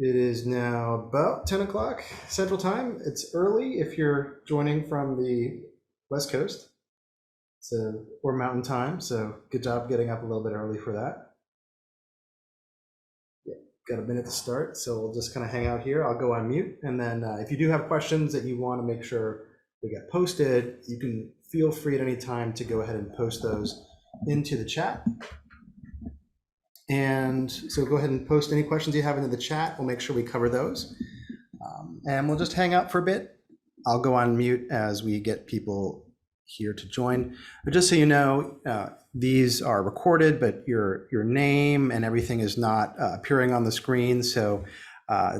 It is now about 10 o'clock Central Time. It's early if you're joining from the West Coast, or Mountain Time. So good job getting up a little bit early for that. Yeah, got a minute to start, so we'll just kind of hang out here. I'll go on mute, and then if you do have questions that you want to make sure they get posted, you can feel free at any time to go ahead and post those into the chat. And so go ahead and post any questions you have into the chat. We'll make sure we cover those. And we'll just hang out for a bit. I'll go on mute as we get people here to join. But just so you know, these are recorded, but your name and everything is not appearing on the screen. So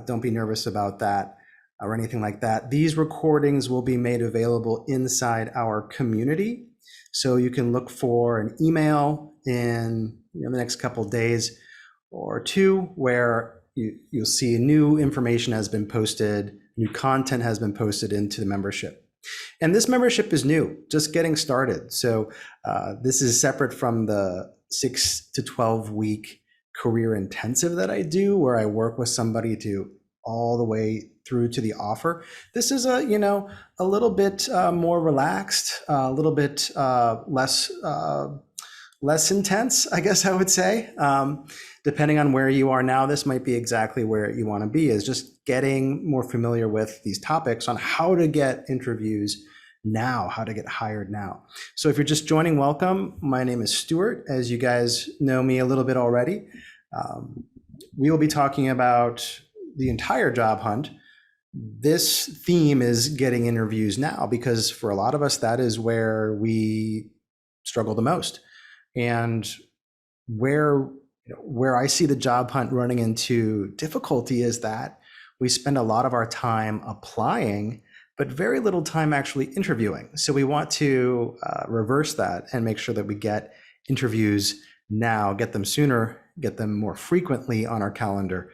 don't be nervous about that or anything like that. These recordings will be made available inside our community. So you can look for an email in the next couple of days or two where you'll see new information has been posted, new content has been posted into the membership. And this membership is new, just getting started. So this is separate from the 6 to 12 week career intensive that I do, where I work with somebody to all the way through to the offer. This is a little bit more relaxed, a little bit less intense, I guess I would say. Depending on where you are now, this might be exactly where you want to be, is just getting more familiar with these topics on how to get interviews now, how to get hired now. So if you're just joining, welcome. My name is Stuart. As you guys know me a little bit already, we will be talking about the entire job hunt. This theme is getting interviews now, because for a lot of us, that is where we struggle the most. And where I see the job hunt running into difficulty is that we spend a lot of our time applying, but very little time actually interviewing. So we want to reverse that and make sure that we get interviews now, get them sooner, get them more frequently on our calendar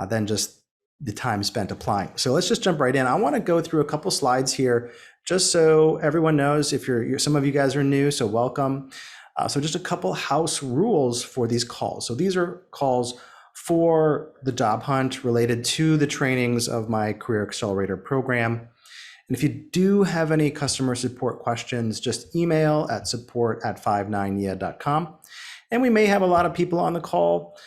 than just the time spent applying. So let's just jump right in. I want to go through a couple slides here, just so everyone knows. If some of you guys are new, so welcome. So just a couple house rules for these calls. So these are calls for the job hunt related to the trainings of my Career Accelerator program. And if you do have any customer support questions, just email at support@59yeah.com. And we may have a lot of people on the call,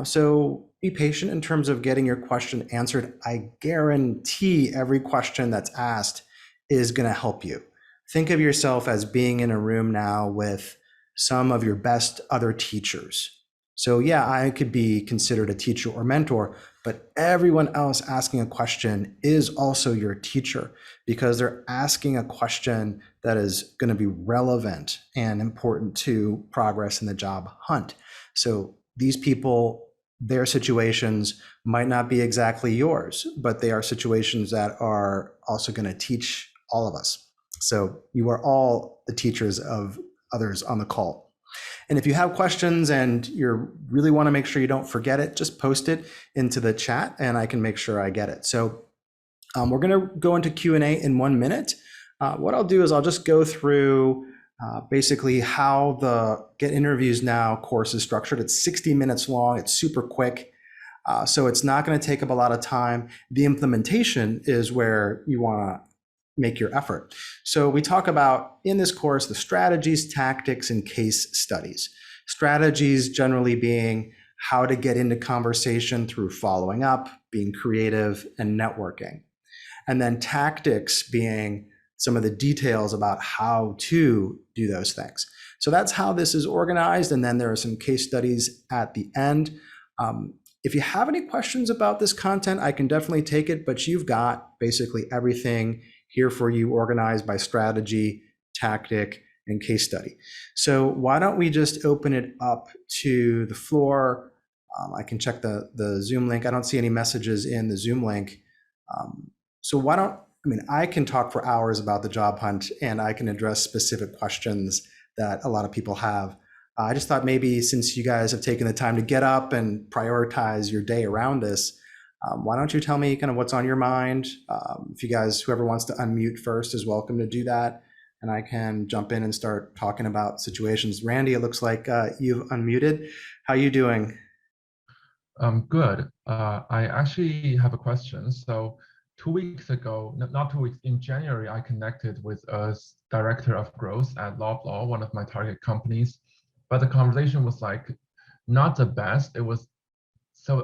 so be patient in terms of getting your question answered. I guarantee every question that's asked is going to help you. Think of yourself as being in a room now with some of your best other teachers. So yeah, I could be considered a teacher or mentor, but everyone else asking a question is also your teacher, because they're asking a question that is going to be relevant and important to progress in the job hunt. So these people, their situations might not be exactly yours, but they are situations that are also going to teach all of us. So you are all the teachers of others on the call. And if you have questions and you really want to make sure you don't forget it, just post it into the chat and I can make sure I get it. So we're going to go into Q&A in 1 minute. What I'll do is I'll just go through basically how the Get Interviews Now course is structured. It's 60 minutes long. It's super quick. So it's not going to take up a lot of time. The implementation is where you want to make your effort. So we talk about in this course the strategies, tactics, and case studies. Strategies generally being how to get into conversation through following up, being creative, and networking. And then tactics being some of the details about how to do those things. So that's how this is organized. And then there are some case studies at the end. If you have any questions about this content, I can definitely take it, but you've got basically everything here for you, organized by strategy, tactic, and case study. So why don't we just open it up to the floor? I can check the Zoom link. I don't see any messages in the Zoom link. So I can talk for hours about the job hunt and I can address specific questions that a lot of people have. I just thought maybe since you guys have taken the time to get up and prioritize your day around this, why don't you tell me kind of what's on your mind? If you guys, whoever wants to unmute first is welcome to do that. And I can jump in and start talking about situations. Randy, it looks like you've unmuted. How are you doing? Good. I actually have a question. So 2 weeks ago, not 2 weeks, in January, I connected with a director of growth at Loblaw, one of my target companies. But the conversation was like not the best. It was so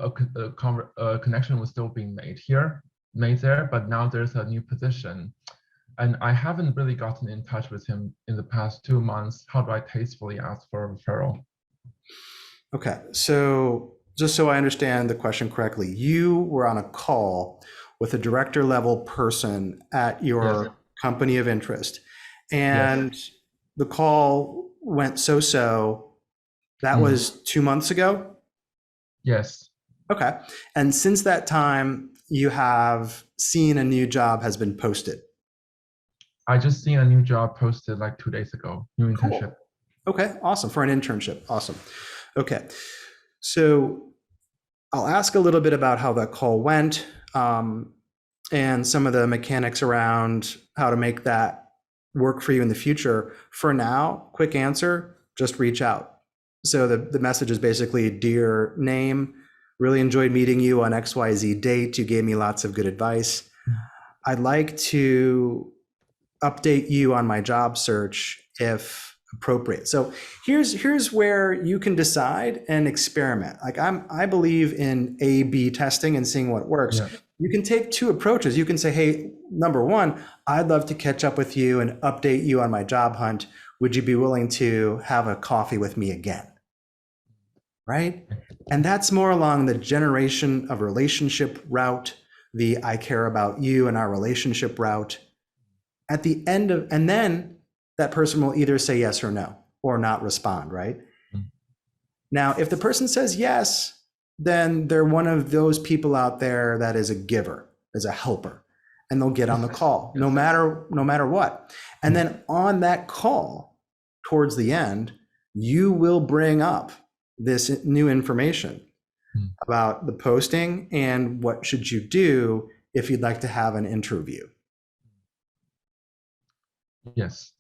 a connection was still being made there, but now there's a new position. And I haven't really gotten in touch with him in the past 2 months. How do I tastefully ask for a referral? Okay, so just so I understand the question correctly, you were on a call with a director level person at Yes, your company of interest, yes, and the call went so-so. That mm, was 2 months ago? yes. Okay. And since that time, you have seen a new job has been posted. I just seen a new job posted like 2 days ago, new internship. Cool. Okay, awesome. For an internship. Awesome. Okay. So I'll ask a little bit about how that call went, and some of the mechanics around how to make that work for you in the future. For now, quick answer, just reach out. So the message is basically, dear name, really enjoyed meeting you on XYZ date. You gave me lots of good advice. I'd like to update you on my job search if appropriate. So here's where you can decide and experiment. Like I believe in A/B testing and seeing what works. Yeah. You can take two approaches. You can say, hey, number one, I'd love to catch up with you and update you on my job hunt. Would you be willing to have a coffee with me again? Right? And that's more along the generation of relationship route, the I care about you and our relationship route. At the end of, and then that person will either say yes or no or not respond, right? Mm. Now, if the person says yes, then they're one of those people out there that is a giver, is a helper, and they'll get on the call no matter what. And then on that call towards the end, you will bring up this new information Mm. about the posting and what should you do if you'd like to have an interview. Yes.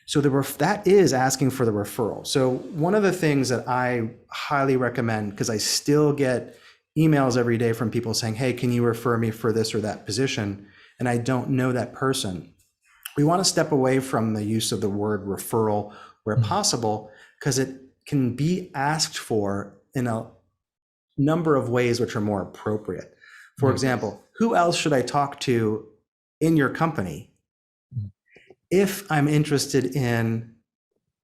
So that is asking for the referral. So one of the things that I highly recommend, because I still get emails every day from people saying, hey, can you refer me for this or that position? And I don't know that person. We want to step away from the use of the word referral where Mm. possible, because it can be asked for in a number of ways which are more appropriate. For Yes. example, who else should I talk to in your company if I'm interested in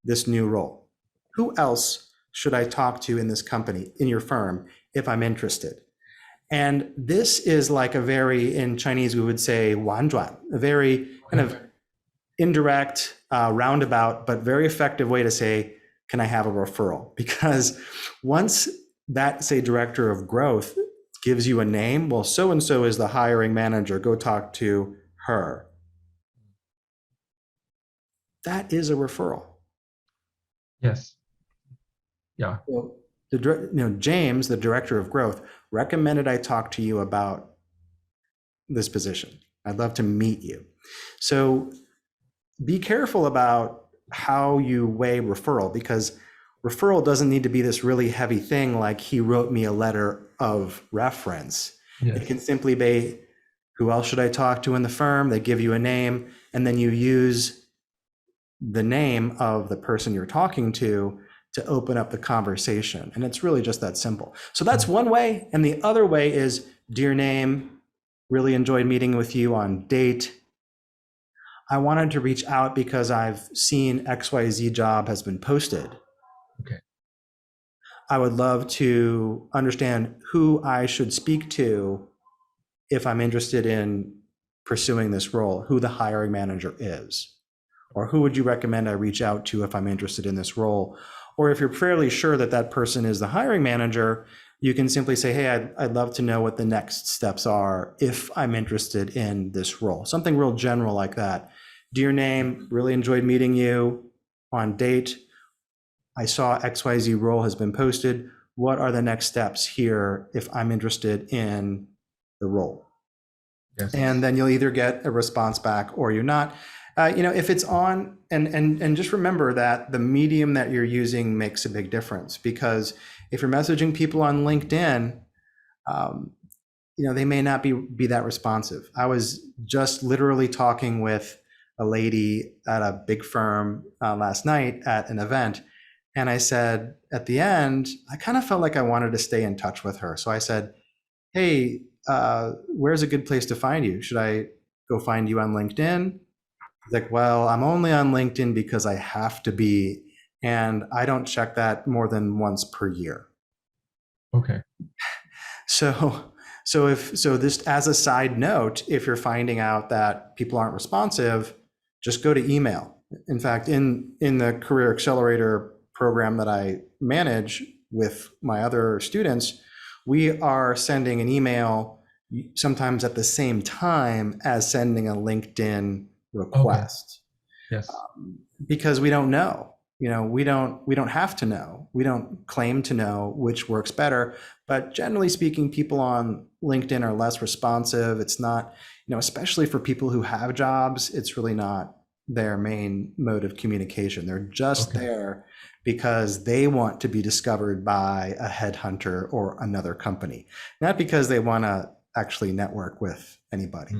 this new role? Who else should I talk to in this company, in your firm, if I'm interested? And this is like a very, in Chinese, we would say 婉转, a very kind of indirect, roundabout, but very effective way to say, can I have a referral? Because once that, say, director of growth gives you a name, well, so-and-so is the hiring manager, go talk to her. That is a referral. Yes. Yeah. So James, the director of growth, recommended I talk to you about this position. I'd love to meet you. So be careful about how you weigh referral, because referral doesn't need to be this really heavy thing like he wrote me a letter of reference. Yes. It can simply be, who else should I talk to in the firm? They give you a name, and then you use the name of the person you're talking to open up the conversation. And it's really just that simple. So that's one way. And the other way is, dear name, really enjoyed meeting with you on date. I wanted to reach out because I've seen XYZ job has been posted. Okay. I would love to understand who I should speak to if I'm interested in pursuing this role, who the hiring manager is, or who would you recommend I reach out to if I'm interested in this role? Or if you're fairly sure that that person is the hiring manager, you can simply say, hey, I'd love to know what the next steps are if I'm interested in this role. Something real general like that. Dear name, really enjoyed meeting you on date. I saw XYZ role has been posted. What are the next steps here if I'm interested in the role? Yes. And then you'll either get a response back or you're not. If it's on, and just remember that the medium that you're using makes a big difference, because if you're messaging people on LinkedIn, they may not be that responsive. I was just literally talking with a lady at a big firm last night at an event. And I said, at the end, I kind of felt like I wanted to stay in touch with her. So I said, hey, where's a good place to find you? Should I go find you on LinkedIn? He's like, well, I'm only on LinkedIn because I have to be, and I don't check that more than once per year. Okay. So, so this as a side note, if you're finding out that people aren't responsive, just go to email. In fact, in the Career Accelerator program that I manage with my other students, we are sending an email sometimes at the same time as sending a LinkedIn request. Okay. Yes. Because we don't know. We don't have to know. We don't claim to know which works better. But generally speaking, people on LinkedIn are less responsive. It's not, especially for people who have jobs, it's really not their main mode of communication. They're just there because they want to be discovered by a headhunter or another company, not because they want to actually network with anybody.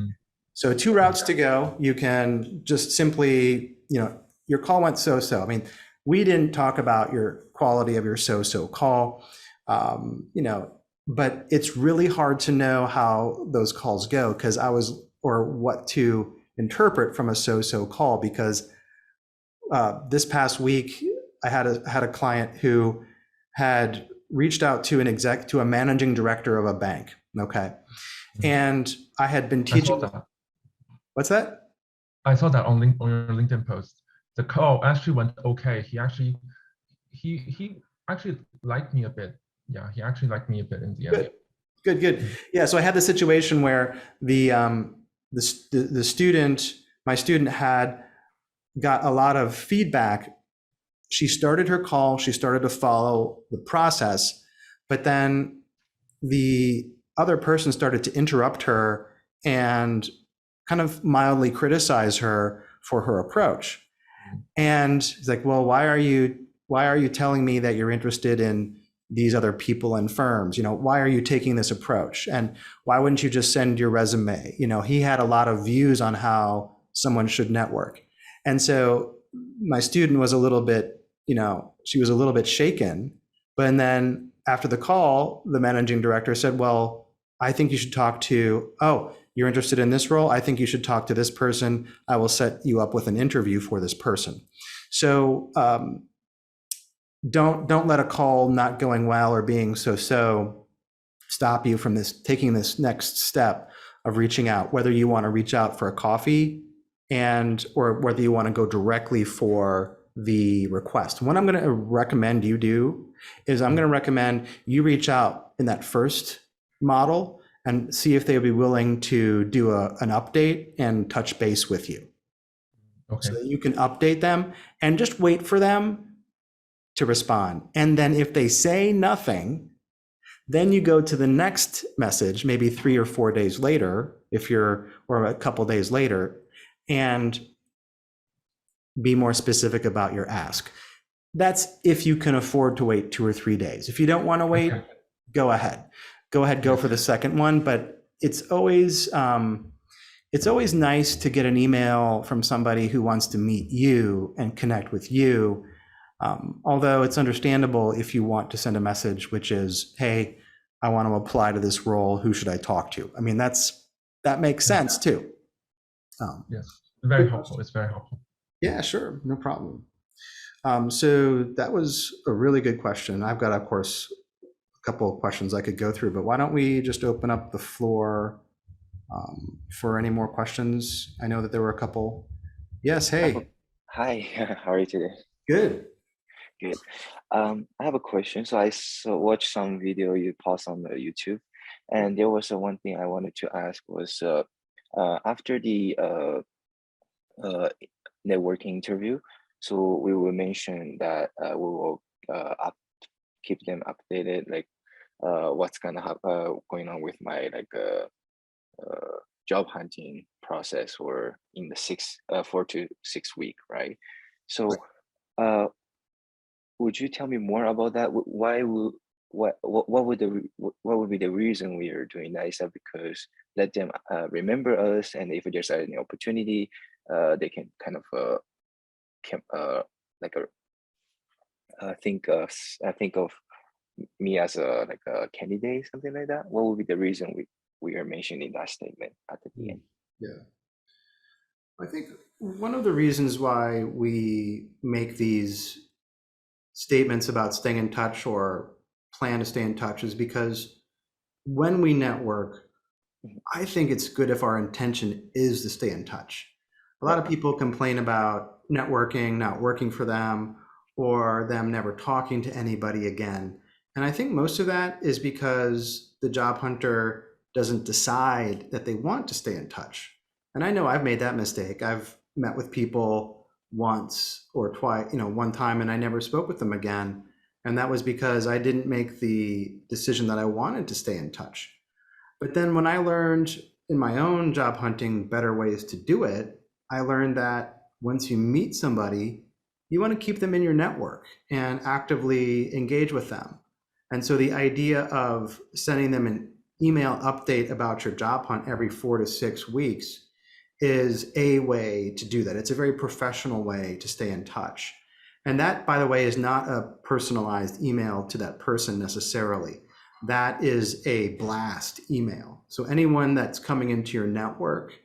So 2 routes to go. You can just simply, your call went so-so. I mean, we didn't talk about your quality of your so-so call, but it's really hard to know how those calls go or what to interpret from a so-so call, because this past week I had a client who had reached out to a managing director of a bank. Okay. And I had been teaching. I saw that. What's that? I saw that on your LinkedIn post. The call actually went okay. He actually liked me a bit. Yeah, he actually liked me a bit in the end. Good. Yeah. So I had the situation where the student, my student, had got a lot of feedback. She started her call. She started to follow the process, but then the other person started to interrupt her and kind of mildly criticize her for her approach. And he's like, well, why are you telling me that you're interested in these other people and firms? Why are you taking this approach? And why wouldn't you just send your resume? He had a lot of views on how someone should network. And so my student was a little bit, she was a little bit shaken. But then after the call, the managing director said, well, I think you should talk to, you're interested in this role? I think you should talk to this person. I will set you up with an interview for this person. So don't let a call not going well or being so stop you from taking this next step of reaching out, whether you want to reach out for a coffee or whether you want to go directly for the request. What I'm going to recommend you do is I'm going to recommend you reach out in that first model and see if they would be willing to do an update and touch base with you. Okay. So that you can update them and just wait for them to respond. And then if they say nothing, then you go to the next message, maybe 3 or 4 days later, or a couple days later, and be more specific about your ask. That's if you can afford to wait 2 or 3 days. If you don't want to wait, go ahead. Go for the second one. But it's always nice to get an email from somebody who wants to meet you and connect with you. Although it's understandable if you want to send a message, which is, hey, I want to apply to this role. Who should I talk to? I mean, that makes sense too. Yes, very helpful. It's very helpful. Yeah, sure. No problem. So that was a really good question. I've got, of course, a couple of questions I could go through, but why don't we just open up the floor for any more questions? I know that there were a couple. Yes, hey. Hi, how are you today? Good. Good. I have a question. So I watched some video you post on the YouTube, and there was one thing I wanted to ask was after the networking interview, so we will mention that we will keep them updated, like what's gonna going on with my job hunting process, or in the 4 to 6 week, right? So would you tell me more about that? Why what would what would be the reason we are doing that? Is that because let them remember us, and if there's any opportunity, they can kind of can, like a think of me as a like a candidate, something like that? What would be the reason we are mentioning that statement at the end? Yeah. I think one of the reasons why we make these statements about staying in touch or plan to stay in touch is because when we network, I think it's good if our intention is to stay in touch. A lot of people complain about networking not working for them or them never talking to anybody again. And I think most of that is because the job hunter doesn't decide that they want to stay in touch. And I know I've made that mistake. I've met with people once or twice, one time, and I never spoke with them again. And that was because I didn't make the decision that I wanted to stay in touch. But then when I learned in my own job hunting better ways to do it, I learned that once you meet somebody, you want to keep them in your network and actively engage with them. And so the idea of sending them an email update about your job hunt every 4 to 6 weeks is a way to do that. It's a very professional way to stay in touch. And that, by the way, is not a personalized email to that person necessarily. That is a blast email. So anyone that's coming into your network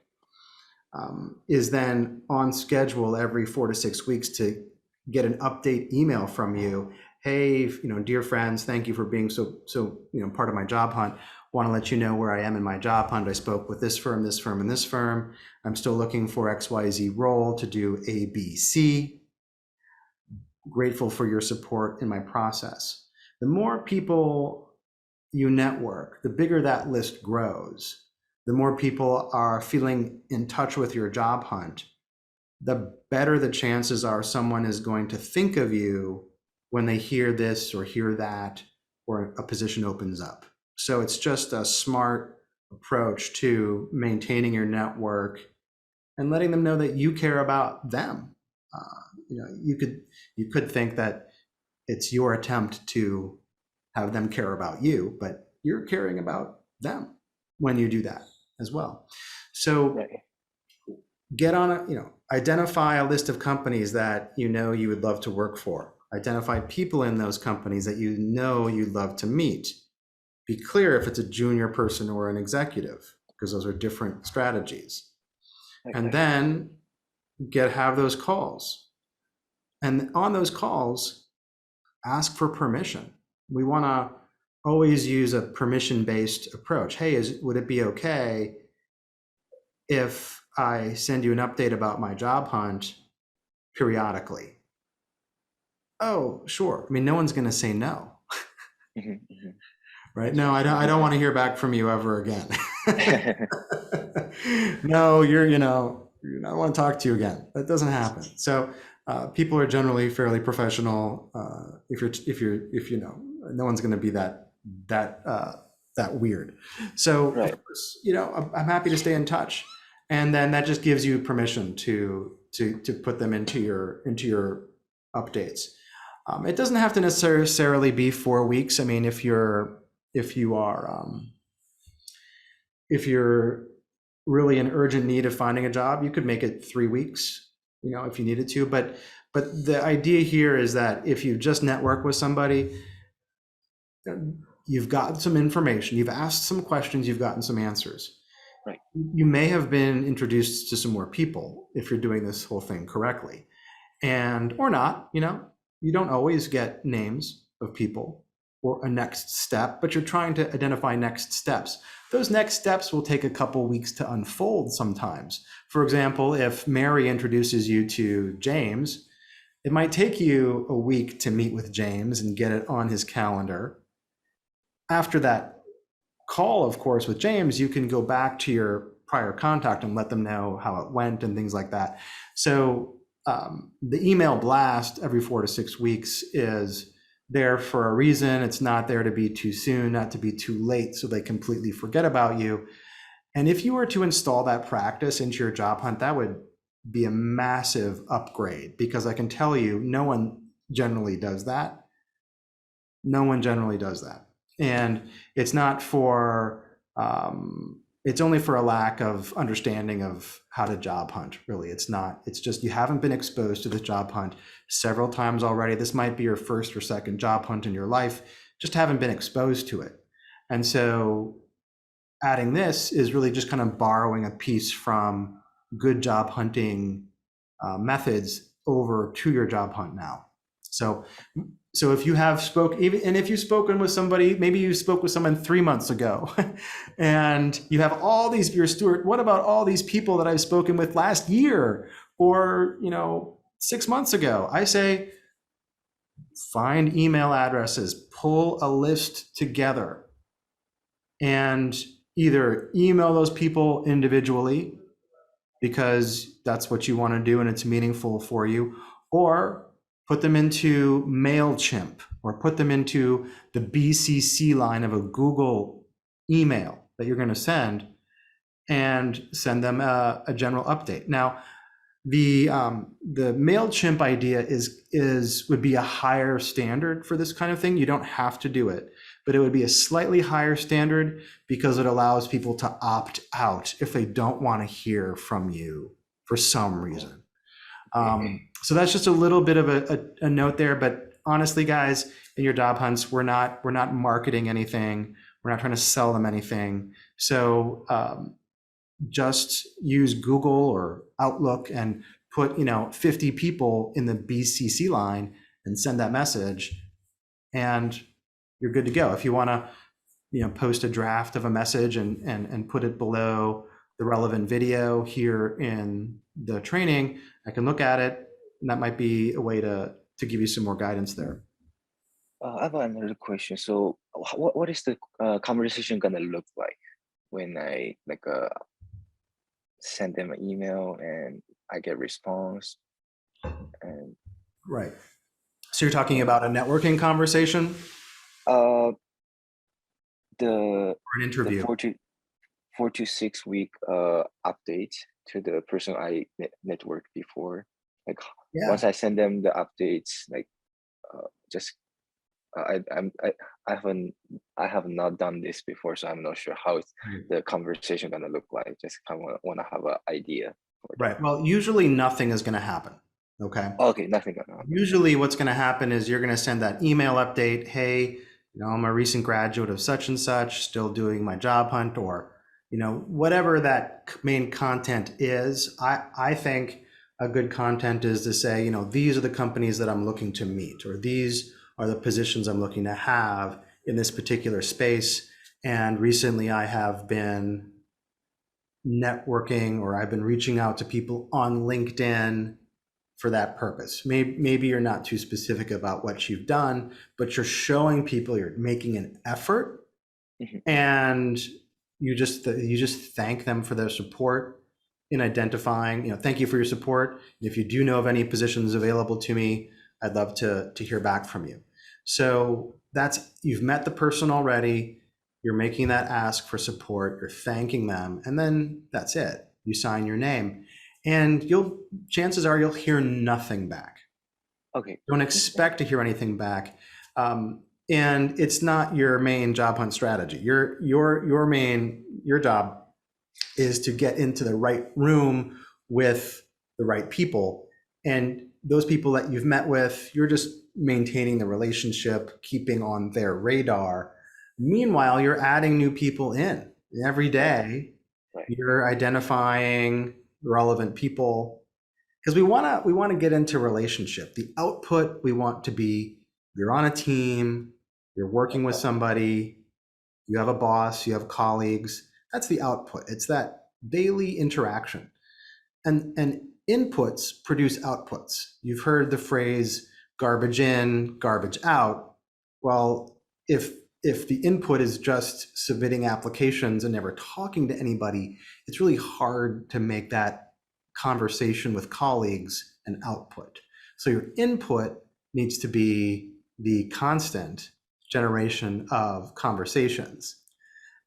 is then on schedule every 4 to 6 weeks to get an update email from you. Hey, dear friends, thank you for being so part of my job hunt. Want to let you know where I am in my job hunt. I spoke with this firm, this firm, and this firm. I'm still looking for XYZ role to do ABC. Grateful for your support in my process. The more people you network, the bigger that list grows. The more people are feeling in touch with your job hunt, the better the chances are someone is going to think of you when they hear this or hear that, or a position opens up. So it's just a smart approach to maintaining your network and letting them know that you care about them. You could think that it's your attempt to have them care about you, but you're caring about them when you do that as well. So get on identify a list of companies that you would love to work for. Identify people in those companies that you'd love to meet. Be clear if it's a junior person or an executive, because those are different strategies. And then have those calls. And on those calls, ask for permission. We want to always use a permission-based approach. Hey, would it be okay if I send you an update about my job hunt periodically? Oh, sure. I mean, no one's going to say no. Right? No, I don't want to hear back from you ever again. No, I don't want to talk to you again. That doesn't happen. So people are generally fairly professional. No one's going to be that weird. So of course, I'm happy to stay in touch, and then that just gives you permission to put them into your updates. It doesn't have to necessarily be 4 weeks. I mean, if you're really in urgent need of finding a job, you could make it 3 weeks, if you needed to. But the idea here is that if you just network with somebody, you've gotten some information, you've asked some questions, you've gotten some answers. Right. You may have been introduced to some more people if you're doing this whole thing correctly, or not. You don't always get names of people or a next step, but you're trying to identify next steps. Those next steps will take a couple weeks to unfold sometimes. For example, if Mary introduces you to James, it might take you a week to meet with James and get it on his calendar. After that call, of course, with James, you can go back to your prior contact and let them know how it went and things like that. So the email blast every 4 to 6 weeks is there for a reason. It's not there to be too soon, not to be too late, so they completely forget about you. And if you were to install that practice into your job hunt, that would be a massive upgrade, because I can tell you, no one generally does that. No one generally does that. And it's not for, it's only for a lack of understanding of how to job hunt, really. It's not, it's just you haven't been exposed to this job hunt several times already. This might be your first or second job hunt in your life, just haven't been exposed to it. And so adding this is really just kind of borrowing a piece from good job hunting methods over to your job hunt now. So if you have and if you've spoken with somebody, maybe you spoke with someone 3 months ago, and you have all these, you're Stuart, what about all these people that I've spoken with last year or 6 months ago? I say, find email addresses, pull a list together, and either email those people individually because that's what you want to do and it's meaningful for you, or put them into MailChimp or put them into the BCC line of a Google email that you're going to send and send them a general update. Now, the MailChimp idea would be a higher standard for this kind of thing. You don't have to do it, but it would be a slightly higher standard because it allows people to opt out if they don't want to hear from you for some reason. So that's just a little bit of a note there. But honestly, guys, in your job hunts, we're not marketing anything. We're not trying to sell them anything. So just use Google or Outlook and put 50 people in the BCC line and send that message, and you're good to go. If you want to post a draft of a message and put it below the relevant video here in the training, I can look at it, and that might be a way to give you some more guidance there. I have another question. So what is the conversation gonna look like when I send them an email and I get response? And Right. So you're talking about a networking conversation the or an interview? The 4 to 6 week update to the person I networked before. Yeah. Once I send them the updates, just I have not done this before, so I'm not sure how the conversation gonna look like. Just kind of want to have an idea. Right. Well, usually nothing is going to happen. Okay. Okay, nothing gonna happen. Usually what's going to happen is you're going to send that email update. Hey, I'm a recent graduate of such and such, still doing my job hunt, or, whatever that main content is. I think a good content is to say, these are the companies that I'm looking to meet, or these are the positions I'm looking to have in this particular space. And recently I have been networking, or I've been reaching out to people on LinkedIn for that purpose. Maybe you're not too specific about what you've done, but you're showing people you're making an effort, and you just thank them for their support in identifying, thank you for your support. If you do know of any positions available to me, I'd love to hear back from you. So you've met the person already, you're making that ask for support, you're thanking them, and then that's it. You sign your name, and chances are you'll hear nothing back. Okay. Don't expect to hear anything back. And it's not your main job hunt strategy. Your job is to get into the right room with the right people. And those people that you've met with, you're just maintaining the relationship, keeping on their radar. Meanwhile, you're adding new people in every day. Right. You're identifying relevant people, because we want to get into relationship. The output we want to be, you're on a team, you're working with somebody, you have a boss, you have colleagues. That's the output. It's that daily interaction. And inputs produce outputs. You've heard the phrase garbage in, garbage out. Well, if the input is just submitting applications and never talking to anybody, it's really hard to make that conversation with colleagues an output. So your input needs to be the constant generation of conversations.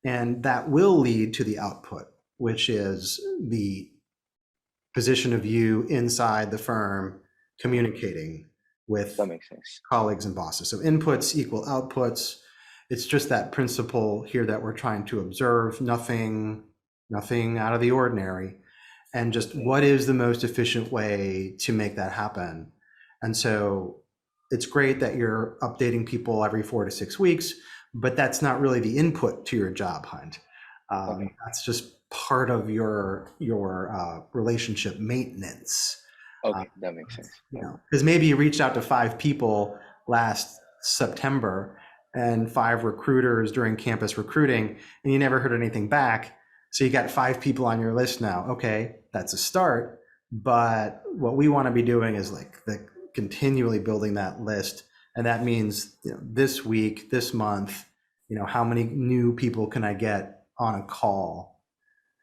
And that will lead to the output, which is the position of you inside the firm communicating with That makes sense. colleagues and bosses. So inputs equal outputs. It's just that principle here that we're trying to observe, nothing out of the ordinary, and just what is the most efficient way to make that happen. And so it's great that you're updating people every 4 to 6 weeks, but that's not really the input to your job hunt. Okay. That's just part of your relationship maintenance. Okay, that makes sense. You know, because maybe you reached out to 5 people last September and 5 recruiters during campus recruiting, and you never heard anything back. So you got 5 people on your list now. Okay, that's a start. But what we want to be doing is like continually building that list. And that means, you know, this week, this month, you know, how many new people can I get on a call?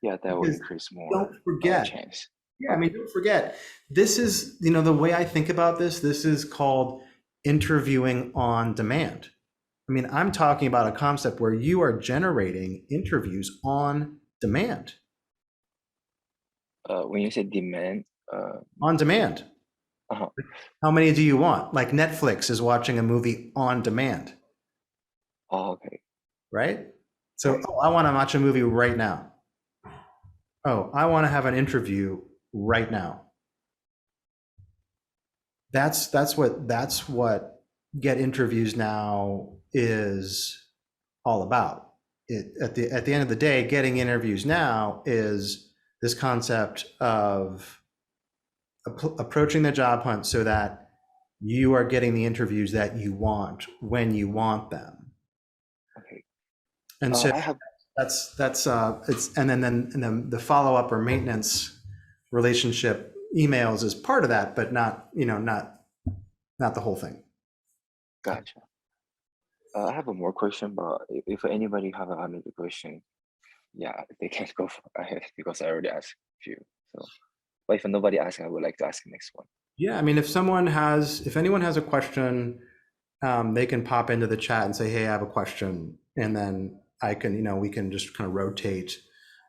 Yeah, that will Because increase more don't forget, chance. yeah, I mean, don't forget, this is, you know, the way I think about this is called interviewing on demand. I mean, I'm talking about a concept where you are generating interviews on demand. When you say demand, On demand. uh-huh. How many do you want? Like Netflix is watching a movie on demand, Oh, okay. right? So, Right. oh, I want to watch a movie right now. Oh, I want to have an interview right now. That's what Get Interviews Now is all about. At the end of the day, getting interviews now is this concept of approaching the job hunt so that you are getting the interviews that you want when you want them. Okay. And so I have that's it's and then the follow up or maintenance relationship emails is part of that, but not, you know, not the whole thing. gotcha. I have a more question, but if anybody have another question, yeah, they can go for ahead because I already asked a few. So, but if nobody asks, I would like to ask the next one. Yeah, I mean, if anyone has a question, they can pop into the chat and say, "Hey, I have a question," and then I can, you know, we can just kind of rotate.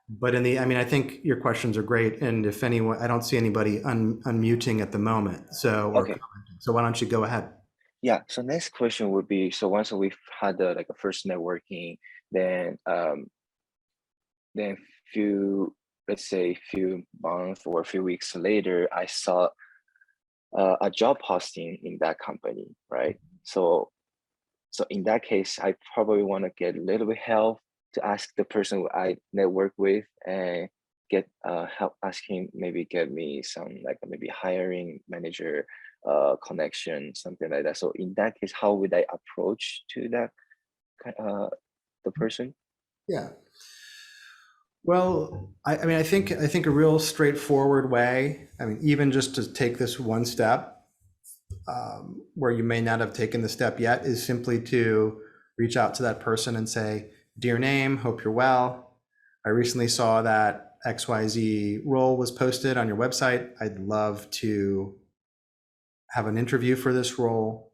But I mean, I think your questions are great, and if anyone, I don't see anybody unmuting at the moment, so or Okay. commenting. So why don't you go ahead? Yeah. So next question would be, so once we've had like a first networking, then then few, let's say few months or a few weeks later, I saw a job posting in that company, right? So in that case, I probably want to get a little bit help to ask the person who I network with and get help, ask him maybe get me some like maybe hiring manager connection, something like that. So in that case, how would I approach to that the person? Yeah. Well, I mean, I think a real straightforward way. I mean, even just to take this one step, where you may not have taken the step yet, is simply to reach out to that person and say, "Dear name, hope you're well. I recently saw that XYZ role was posted on your website. I'd love to have an interview for this role.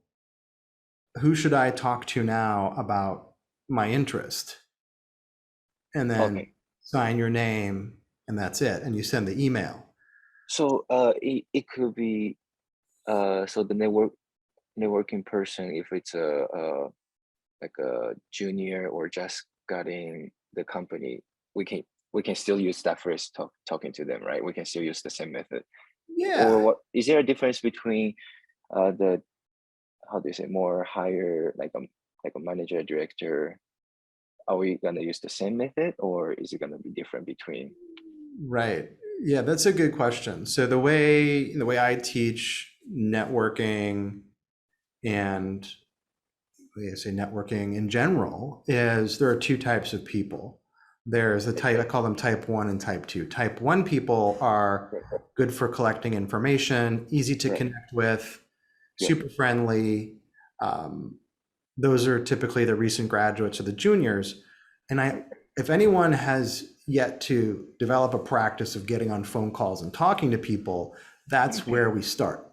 Who should I talk to now about my interest?" And then Okay. sign your name, and that's it. And you send the email. So it could be so the networking person, if it's a like a junior or just got in the company, we can still use that first talking to them, right? We can still use the same method. Or Yeah. what is there a difference between the, how do you say, more higher like a manager, director? Are we gonna use the same method or is it gonna be different between? Right. Yeah, that's a good question. So the way I teach networking and I say networking in general is there are 2 types of people. There's a type, I call them type 1 and type 2. Type 1 people are Right. good for collecting information, easy to Right. connect with, Yeah. super friendly. Those are typically the recent graduates or the juniors. And if anyone has yet to develop a practice of getting on phone calls and talking to people, that's Okay. where we start.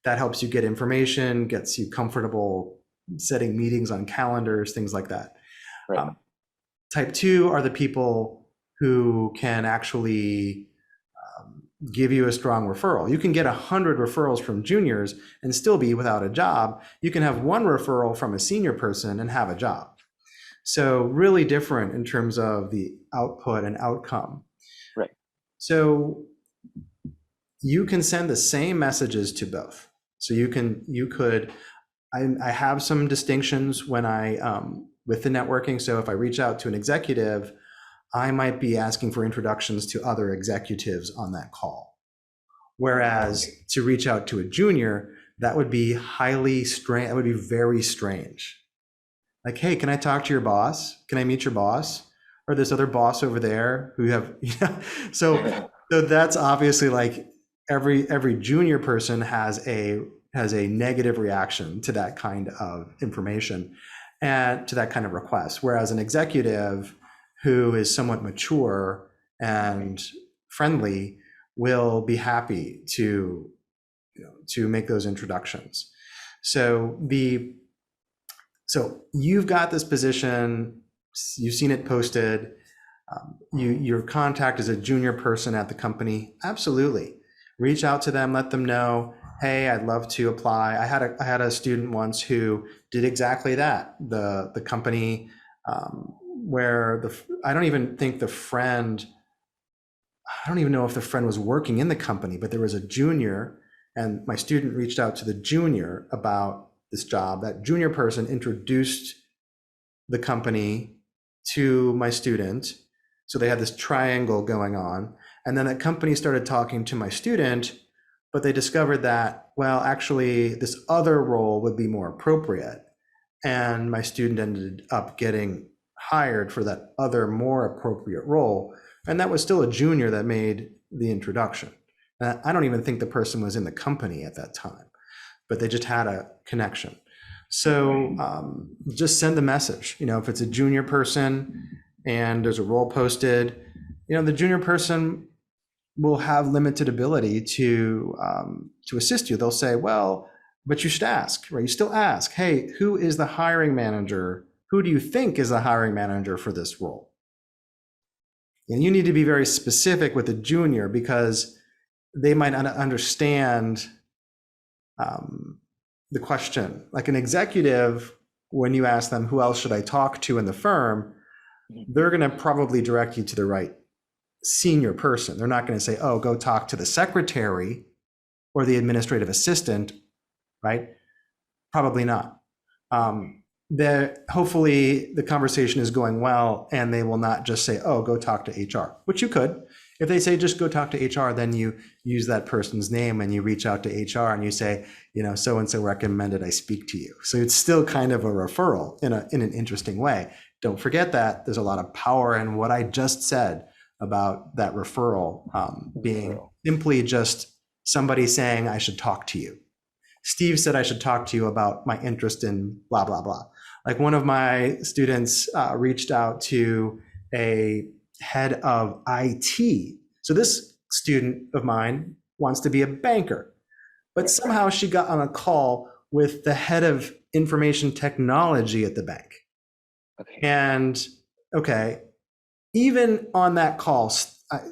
That helps you get information, gets you comfortable setting meetings on calendars, things like that. Right. Type 2 are the people who can actually give you a strong referral. You can get 100 referrals from juniors and still be without a job. You can have one referral from a senior person and have a job. So really different in terms of the output and outcome. Right. So you can send the same messages to both. So I have some distinctions when with the networking. So if I reach out to an executive, I might be asking for introductions to other executives on that call. Whereas to reach out to a junior, that would be highly strange. That would be very strange. Like, hey, can I talk to your boss? Can I meet your boss? Or this other boss over there who have, so that's obviously like every junior person has a negative reaction to that kind of information and to that kind of request. Whereas an executive who is somewhat mature and friendly will be happy to make those introductions. So you've got this position, you've seen it posted, your contact is a junior person at the company. Absolutely. Reach out to them, let them know, hey, I'd love to apply. I had a student once who did exactly that. The company where I don't even know if the friend was working in the company, but there was a junior, and my student reached out to the junior about this job. That junior person introduced the company to my student. So they had this triangle going on. And then that company started talking to my student, but they discovered that, well, actually this other role would be more appropriate. And my student ended up getting hired for that other more appropriate role. And that was still a junior that made the introduction. I don't even think the person was in the company at that time, but they just had a connection. So just send the message. If it's a junior person and there's a role posted, the junior person will have limited ability to assist you. They'll say, well, but you should ask, right? You still ask, hey, who is the hiring manager? Who do you think is the hiring manager for this role? And you need to be very specific with a junior because they might not understand the question. Like an executive, when you ask them, who else should I talk to in the firm, they're going to probably direct you to the right senior person. They're not going to say, oh, go talk to the secretary or the administrative assistant, right? Probably not. Hopefully the conversation is going well and they will not just say, oh, go talk to HR, which you could. If they say just go talk to HR, then you use that person's name and you reach out to HR and you say, so-and-so recommended I speak to you. So it's still kind of a referral in an interesting way. Don't forget that there's a lot of power in what I just said about that referral being simply just somebody saying I should talk to you. Steve said I should talk to you about my interest in blah, blah, blah. Like one of my students reached out to a head of IT. So this student of mine wants to be a banker, but somehow she got on a call with the head of information technology at the bank. Okay. And even on that call,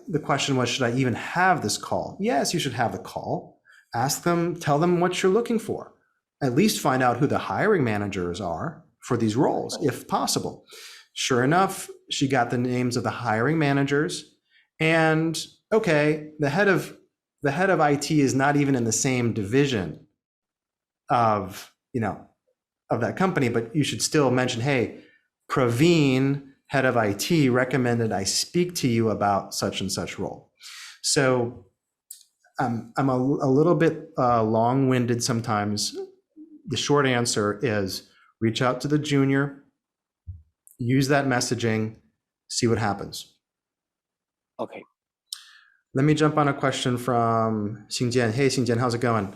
the question was, should I even have this call? Yes, you should have the call. Ask them, tell them what you're looking for. At least find out who the hiring managers are for these roles, if possible. Sure enough, she got the names of the hiring managers. And the head of IT is not even in the same division of that company, but you should still mention, hey, Praveen, head of IT, recommended I speak to you about such and such role. So I'm a little bit long-winded sometimes. The short answer is reach out to the junior, use that messaging, see what happens. Okay. Let me jump on a question from Xingjian. Hey, Xingjian, how's it going?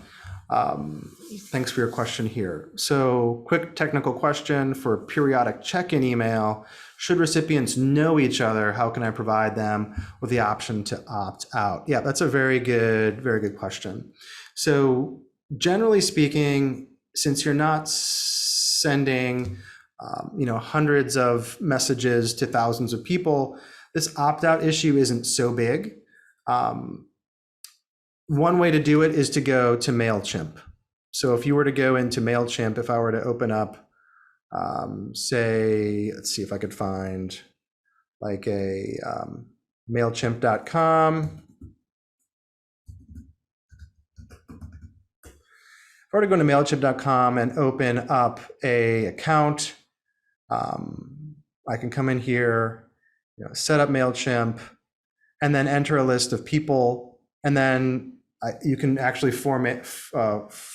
Thanks for your question here. So quick technical question for periodic check-in email. Should recipients know each other? How can I provide them with the option to opt out? Yeah, that's a very good question. So generally speaking, since you're not sending hundreds of messages to thousands of people, this opt-out issue isn't so big. one way to do it is to go to MailChimp. So if you were to go into MailChimp, if I were to open up, say, let's see if I could find like a MailChimp.com. If I were to go to MailChimp.com and open up a account, I can come in here, set up MailChimp, and then enter a list of people, and then you can actually format a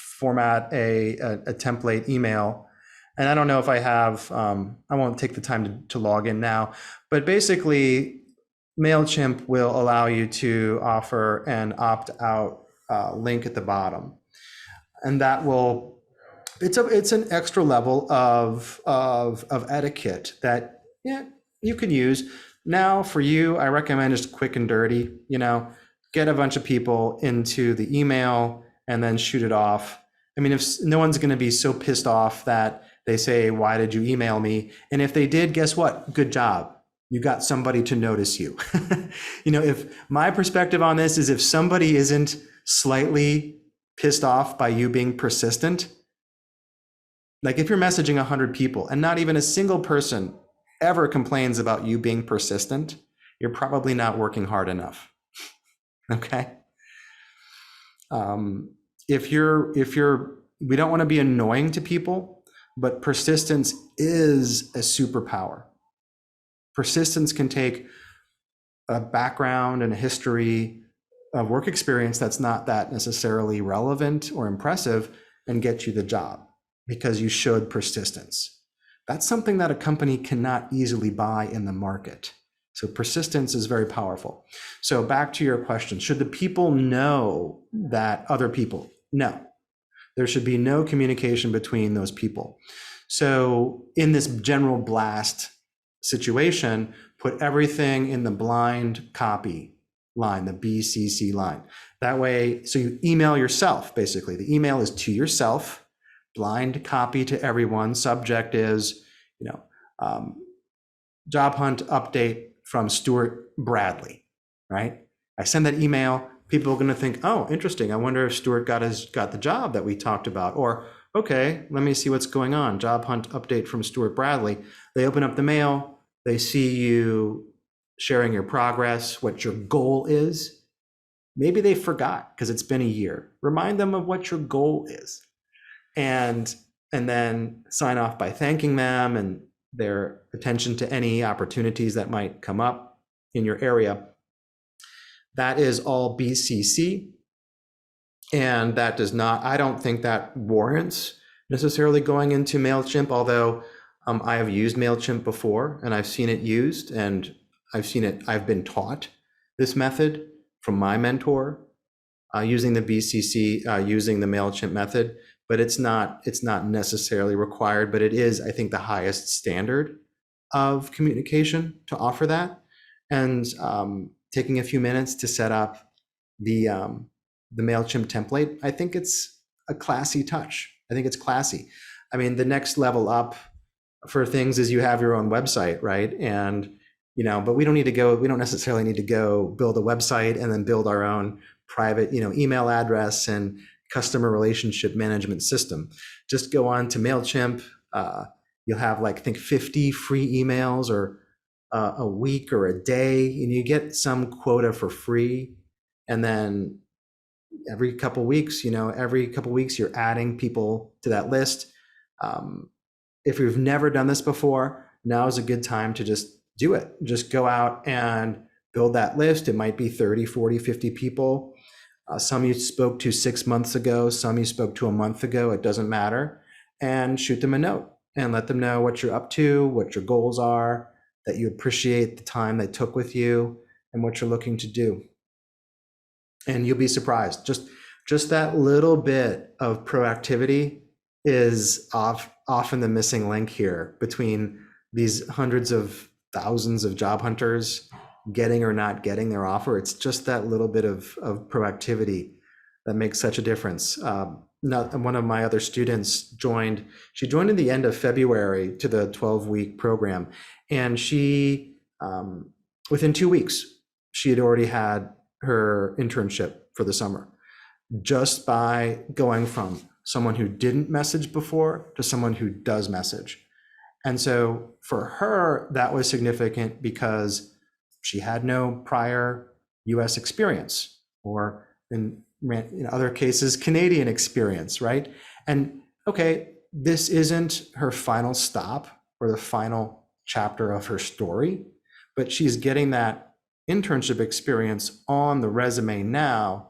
template email. And I don't know if I have, I won't take the time to log in now, but basically MailChimp will allow you to offer an opt-out link at the bottom. And that will, it's an extra level of etiquette that you can use. Now for you, I recommend just quick and dirty, get a bunch of people into the email and then shoot it off. I mean, if no one's going to be so pissed off that they say, why did you email me? And if they did, guess what? Good job. You got somebody to notice you. If my perspective on this is if somebody isn't slightly pissed off by you being persistent, like if you're messaging 100 people and not even a single person ever complains about you being persistent, you're probably not working hard enough. Okay. We don't want to be annoying to people, but persistence is a superpower. Persistence can take a background and a history of work experience that's not that necessarily relevant or impressive and get you the job because you showed persistence. That's something that a company cannot easily buy in the market. So persistence is very powerful. So back to your question, should the people know that other people? No, there should be no communication between those people. So in this general blast situation, put everything in the blind copy line, the BCC line. That way, so you email yourself, basically. The email is to yourself, blind copy to everyone. Subject is, job hunt update from Stuart Bradley, right? I send that email, people are gonna think, oh, interesting. I wonder if Stuart got the job that we talked about. Or, okay, let me see what's going on. Job hunt update from Stuart Bradley. They open up the mail, they see you sharing your progress, what your goal is. Maybe they forgot because it's been a year. Remind them of what your goal is. And then sign off by thanking them and their attention to any opportunities that might come up in your area. That is all BCC. And that does not, I don't think that warrants necessarily going into MailChimp, although I have used MailChimp before and I've seen it used and I've been taught this method from my mentor using the BCC, using the MailChimp method, but it's not necessarily required, but it is, I think, the highest standard of communication to offer that. And taking a few minutes to set up the MailChimp template, I think it's a classy touch. I think it's classy. I mean, the next level up for things is you have your own website, right? And but we don't necessarily need to go build a website and then build our own private, email address and customer relationship management system. Just go on to MailChimp. You'll have I think 50 free emails or a week or a day, and you get some quota for free. And then every couple weeks, you're adding people to that list. If you've never done this before, now is a good time to just do it. Just go out and build that list. It might be 30, 40, 50 people. Some you spoke to 6 months ago, some you spoke to a month ago, it doesn't matter. And shoot them a note and let them know what you're up to, what your goals are, that you appreciate the time they took with you and what you're looking to do. And you'll be surprised. Just that little bit of proactivity is often the missing link here between these hundreds of thousands of job hunters getting or not getting their offer. It's just that little bit of proactivity that makes such a difference. One of my other students joined in the end of February to the 12-week program. And she, within 2 weeks, she had already had her internship for the summer. just by going from someone who didn't message before to someone who does message. And so for her, that was significant because she had no prior US experience, or in other cases, Canadian experience, right? And okay, this isn't her final stop or the final chapter of her story, but she's getting that internship experience on the resume now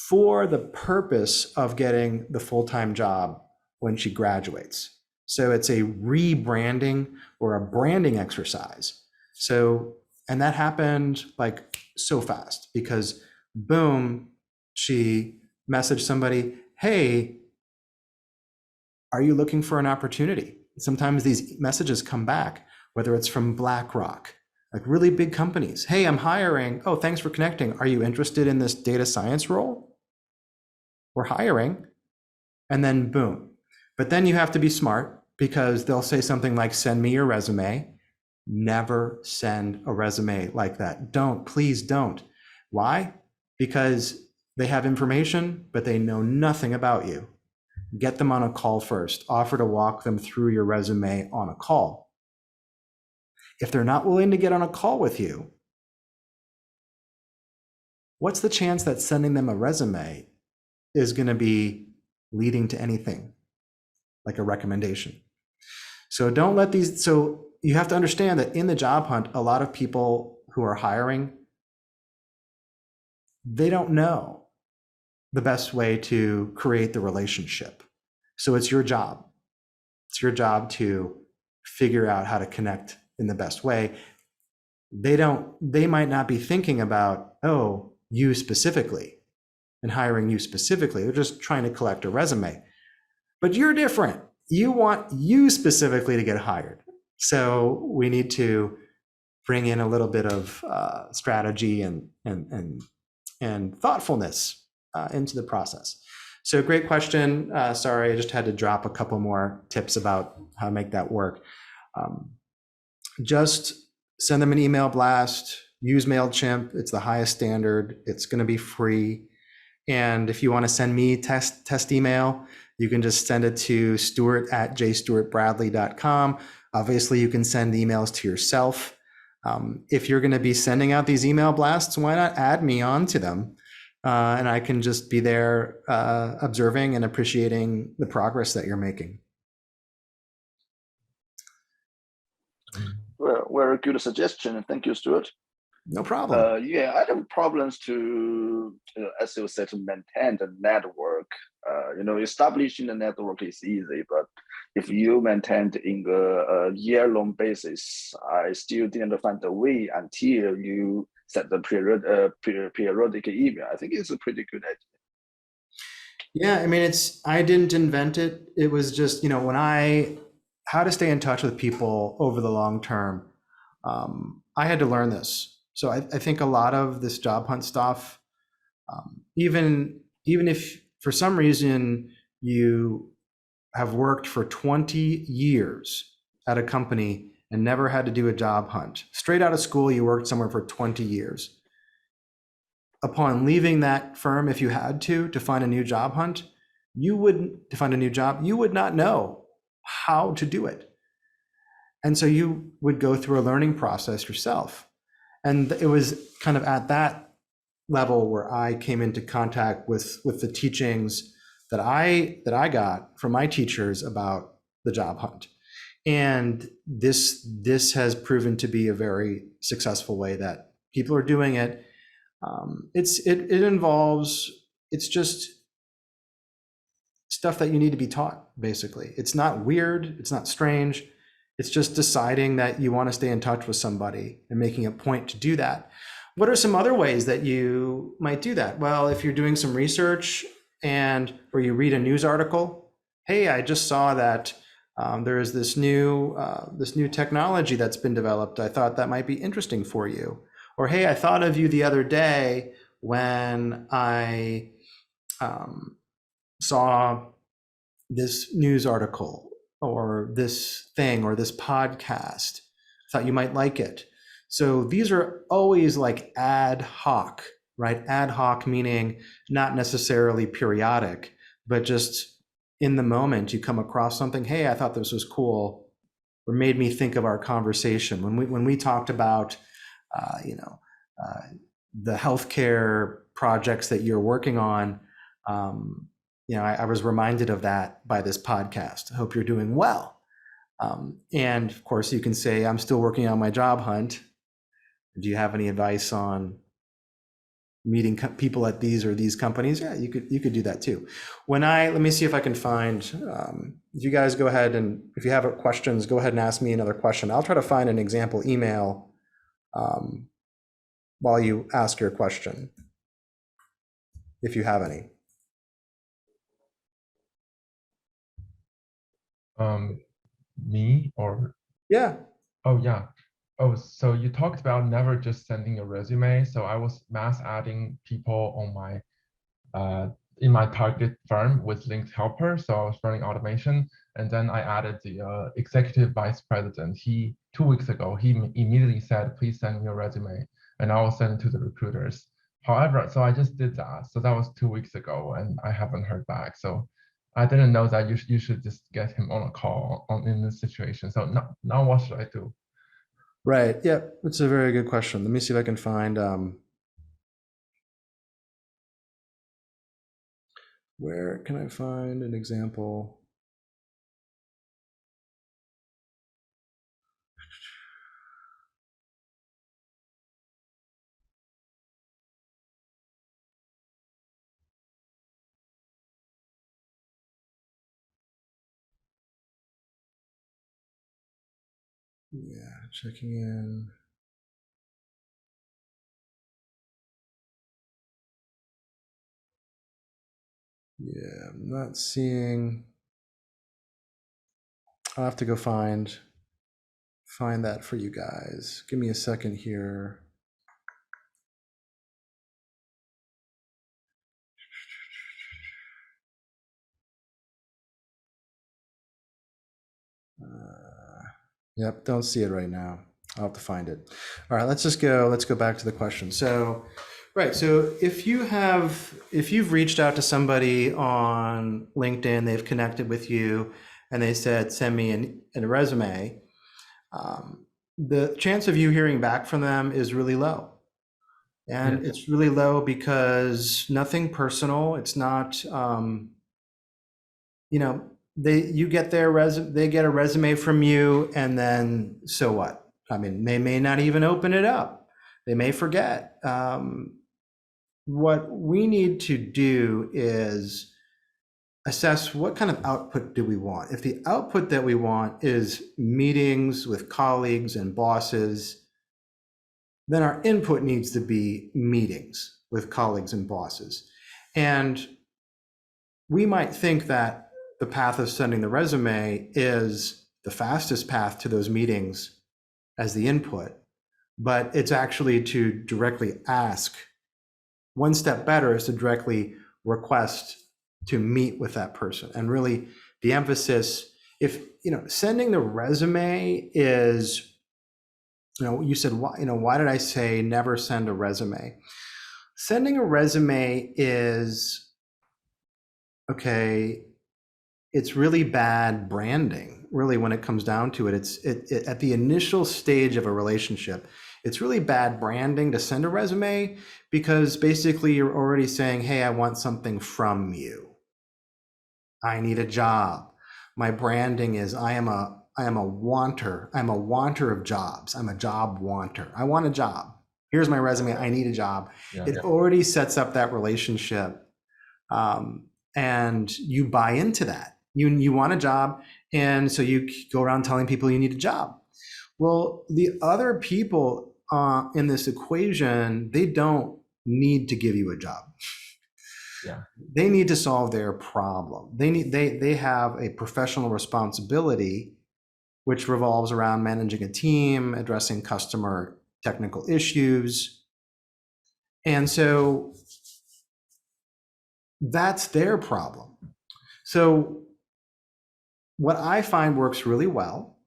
for the purpose of getting the full-time job when she graduates. So it's a rebranding or a branding exercise. So, and that happened like so fast because boom, she messaged somebody, hey, are you looking for an opportunity? Sometimes these messages come back, whether it's from BlackRock, like really big companies. Hey, I'm hiring. Oh, thanks for connecting. Are you interested in this data science role? We're hiring. And then boom. But then you have to be smart because they'll say something like, send me your resume. Never send a resume like that. Don't, please don't. Why? Because they have information, but they know nothing about you. Get them on a call first. Offer to walk them through your resume on a call. If they're not willing to get on a call with you, what's the chance that sending them a resume is going to be leading to anything like a recommendation? So don't let these, so you have to understand that in the job hunt, a lot of people who are hiring, they don't know the best way to create the relationship. So it's your job. It's your job to figure out how to connect in the best way. They might not be thinking about, oh, you specifically and hiring you specifically. They're just trying to collect a resume. But you're different. You want you specifically to get hired. So we need to bring in a little bit of strategy and thoughtfulness into the process. So great question. Sorry, I just had to drop a couple more tips about how to make that work. Just send them an email blast, use MailChimp. It's the highest standard. It's going to be free. And if you want to send me test email, you can just send it to stuart@jstuartbradley.com. Obviously, you can send emails to yourself. If you're going to be sending out these email blasts, why not add me onto them? And I can just be there observing and appreciating the progress that you're making. Well, very good suggestion. Thank you, Stuart. No problem. Yeah, I have problems to, as you said, to maintain the network. Establishing the network is easy, but if you maintain it in a year-long basis, I still didn't find the way until you set the periodic email. I think it's a pretty good idea. Yeah, I mean, I didn't invent it. It was just, how to stay in touch with people over the long term. I had to learn this. So I think a lot of this job hunt stuff, even if for some reason you have worked for 20 years at a company and never had to do a job hunt, straight out of school, you worked somewhere for 20 years. Upon leaving that firm, if you had to find a new job hunt, you would not know how to do it. And so you would go through a learning process yourself. And it was kind of at that level where I came into contact with the teachings that I got from my teachers about the job hunt. And this has proven to be a very successful way that people are doing it. It's just stuff that you need to be taught, basically. It's not weird, it's not strange. It's just deciding that you want to stay in touch with somebody and making a point to do that. What are some other ways that you might do that? Well, if you're doing some research or you read a news article, hey, I just saw that there is this new technology that's been developed. I thought that might be interesting for you. Or, hey, I thought of you the other day when I saw this news article or this thing or this podcast. Thought you might like it. So these are always like ad hoc right? Ad hoc meaning not necessarily periodic, but just in the moment you come across something, hey, I thought this was cool, or made me think of our conversation. When we talked about, you know, the healthcare projects that you're working on, you know, I was reminded of that by this podcast. I hope you're doing well. And of course, you can say, I'm still working on my job hunt. Do you have any advice on meeting people at these or these companies? Yeah, you could do that too. Let me see if I can find, if you guys go ahead and if you have questions, go ahead and ask me another question. I'll try to find an example email while you ask your question, if you have any. Me or? Yeah. Oh, yeah. Oh, so you talked about never just sending a resume. So I was mass adding people on my in my target firm with linked helper. So I was running automation, and then I added the executive vice president. 2 weeks ago, he immediately said, please send me your resume, and I will send it to the recruiters. However, so I just did that. So that was 2 weeks ago, and I haven't heard back. So I didn't know that you should just get him on a call in this situation. So now what should I do? Right. Yeah, it's a very good question. Let me see if I can find where can I find an example? Yeah, checking in. Yeah, I'm not seeing. I'll have to go find that for you guys. Give me a second here. Yep, don't see it right now. I'll have to find it. All right, let's go back to the question. So, right, so if you've reached out to somebody on LinkedIn, they've connected with you, and they said, send me a resume, the chance of you hearing back from them is really low. And it's really low because nothing personal. It's not, you know, they get a resume from you, and then so what? I mean, they may not even open it up. They may forget. What we need to do is assess what kind of output do we want. If the output that we want is meetings with colleagues and bosses, then our input needs to be meetings with colleagues and bosses. And we might think that the path of sending the resume is the fastest path to those meetings as the input, but it's actually to directly ask. One step better is to directly request to meet with that person. And really the emphasis, if, sending the resume is, you said, why did I say never send a resume? Sending a resume is, okay, it's really bad branding, really, when it comes down to it. It's at the initial stage of a relationship, it's really bad branding to send a resume, because basically you're already saying, hey, I want something from you. I need a job. My branding is I am a wanter. I'm a wanter of jobs. I'm a job wanter. I want a job. Here's my resume. I need a job. It already sets up that relationship. And you buy into that. You want a job, and so you go around telling people you need a job. Well, the other people in this equation, they don't need to give you a job. Yeah. They need to solve their problem. They have a professional responsibility, which revolves around managing a team, addressing customer technical issues. And so that's their problem. So what I find works really well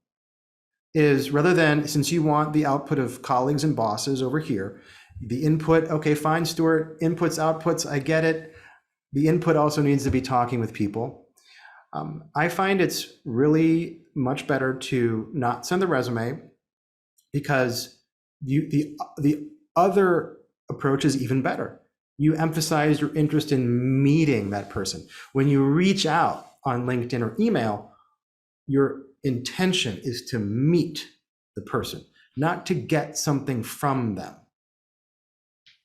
is, rather than, since you want the output of colleagues and bosses over here, The input, okay, fine, Stuart, inputs, outputs, I get it. The input also needs to be talking with people. I find it's really much better to not send the resume, because the other approach is even better. You emphasize your interest in meeting that person. When you reach out on LinkedIn or email, your intention is to meet the person, not to get something from them.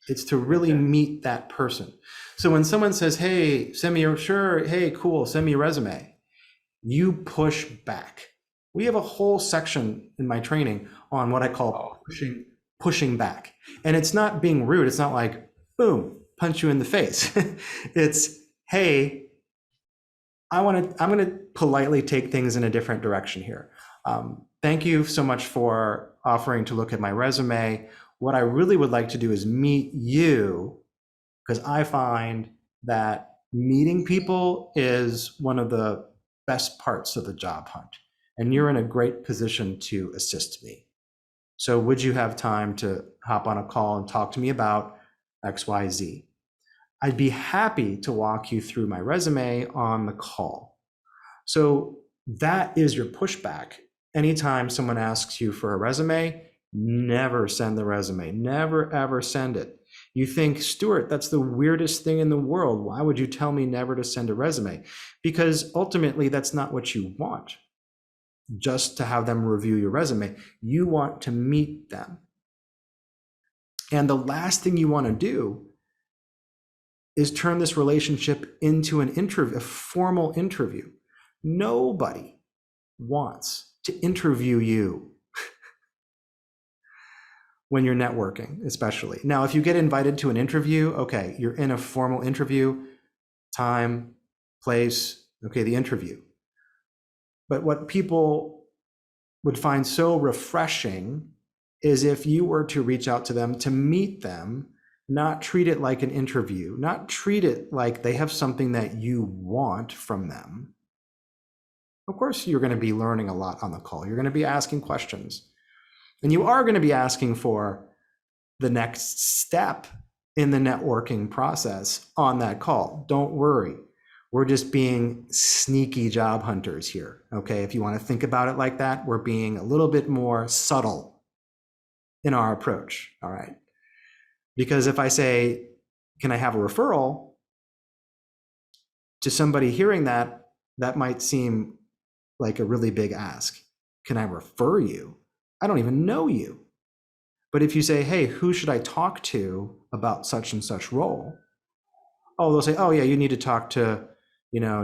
It's to really meet that person. So when someone says, hey, send me sure, hey, cool, send me a resume, you push back. We have a whole section in my training on what I call pushing back. And it's not being rude. It's not like, boom, punch you in the face. It's, hey, I'm going to politely take things in a different direction here. Thank you so much for offering to look at my resume. What I really would like to do is meet you, because I find that meeting people is one of the best parts of the job hunt. And you're in a great position to assist me. So would you have time to hop on a call and talk to me about XYZ? I'd be happy to walk you through my resume on the call. So that is your pushback. Anytime someone asks you for a resume, never send the resume. Never, ever send it. You think, Stuart, that's the weirdest thing in the world. Why would you tell me never to send a resume? Because ultimately, that's not what you want, just to have them review your resume. You want to meet them. And the last thing you want to do is turn this relationship into an interview, a formal interview. Nobody wants to interview you when you're networking, especially. Now, if you get invited to an interview, okay, you're in a formal interview, time, place, okay, the interview. But what people would find so refreshing is if you were to reach out to them, to meet them, not treat it like an interview, not treat it like they have something that you want from them. Of course, you're going to be learning a lot on the call. You're going to be asking questions. And you are going to be asking for the next step in the networking process on that call. Don't worry. We're just being sneaky job hunters here. Okay, if you want to think about it like that, we're being a little bit more subtle in our approach. All right. Because if I say, can I have a referral? To somebody hearing that, that might seem like a really big ask. Can I refer you? I don't even know you. But if you say, hey, who should I talk to about such and such role? Oh, they'll say, oh yeah, you need to talk to,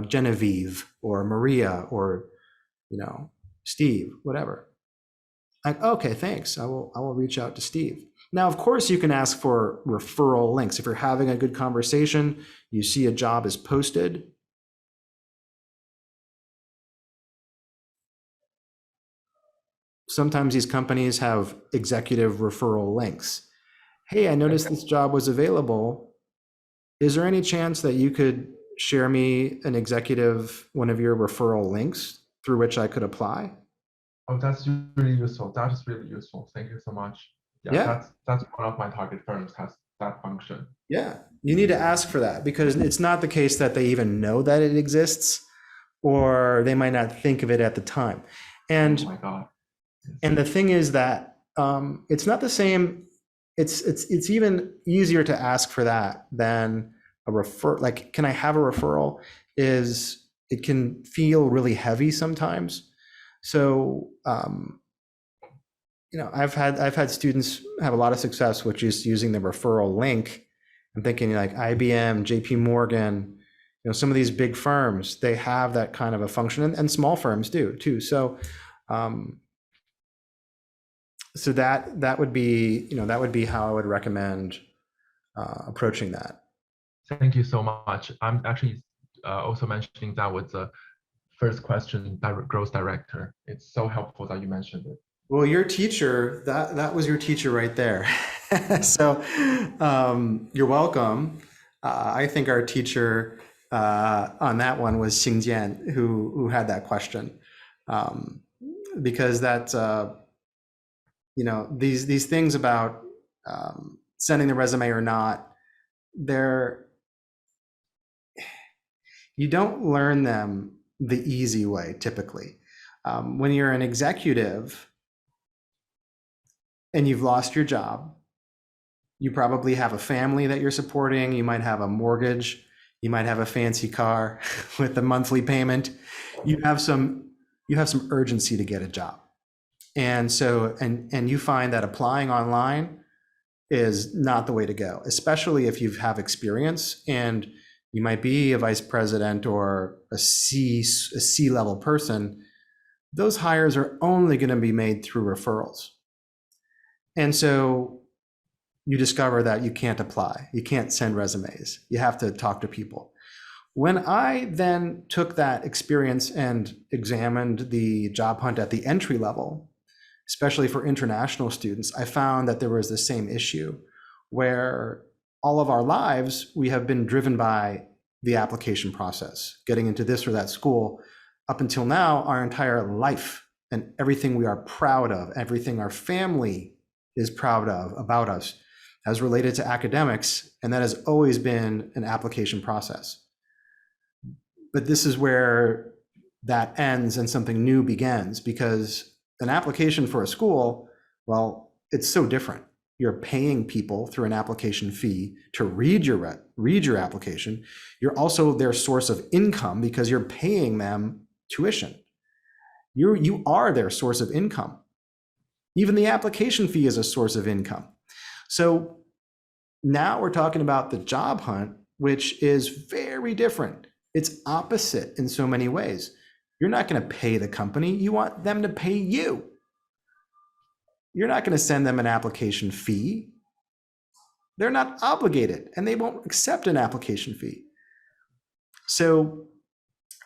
Genevieve or Maria or, Steve, whatever. Like, okay, thanks. I will reach out to Steve. Now, of course, you can ask for referral links. If you're having a good conversation, you see a job is posted. Sometimes these companies have executive referral links. Hey, I noticed this job was available. Is there any chance that you could share me one of your referral links through which I could apply? Oh, that's really useful. That is really useful. Thank you so much. Yeah. That's one of my target firms has that function. Yeah, you need to ask for that, because it's not the case that they even know that it exists, or they might not think of it at the time. And, oh my God. And the thing is that it's not the same. It's even easier to ask for that than a refer. Like, can I have a referral? It can feel really heavy sometimes. So I've had students have a lot of success with just using the referral link. I'm thinking like IBM, JP Morgan, some of these big firms, they have that kind of a function, and small firms do too. So that would be how I would recommend approaching that. Thank you so much. I'm actually also mentioning that with the first question, growth director. It's so helpful that you mentioned it. Well, your teacher, that was your teacher right there. So you're welcome. I think our teacher on that one was Xing Jian, who had that question, because that's these things about sending the resume or not, you don't learn them the easy way typically. When you're an executive and you've lost your job, you probably have a family that you're supporting. You might have a mortgage. You might have a fancy car with a monthly payment. You have some urgency to get a job. And so, and you find that applying online is not the way to go, especially if you have experience and you might be a vice president or a C-level person. Those hires are only going to be made through referrals. And so you discover that you can't apply, you can't send resumes, you have to talk to people. When I then took that experience and examined the job hunt at the entry level, especially for international students, I found that there was the same issue where all of our lives, we have been driven by the application process, getting into this or that school. Up until now, our entire life and everything we are proud of, everything our family is proud of about us has related to academics, and that has always been an application process. But this is where that ends and something new begins, because an application for a school, well, it's so different. You're paying people through an application fee to read your application. You're also their source of income because you're paying them tuition. You are their source of income. Even the application fee is a source of income. So now we're talking about the job hunt, which is very different. It's opposite in so many ways. You're not going to pay the company. You want them to pay you. You're not going to send them an application fee. They're not obligated, and they won't accept an application fee. So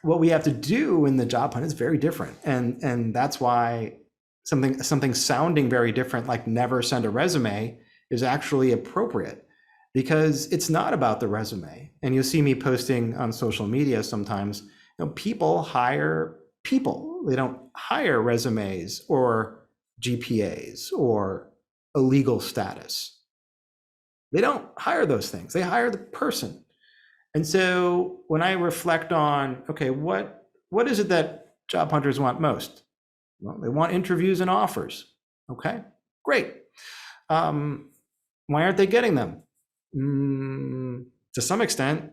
what we have to do in the job hunt is very different. And that's why something sounding very different, like never send a resume, is actually appropriate, because it's not about the resume. And you'll see me posting on social media sometimes, people hire people. They don't hire resumes or GPAs or a legal status. They don't hire those things. They hire the person. And so when I reflect on, okay, what is it that job hunters want most? Well, they want interviews and offers. Okay, great. Why aren't they getting them? To some extent,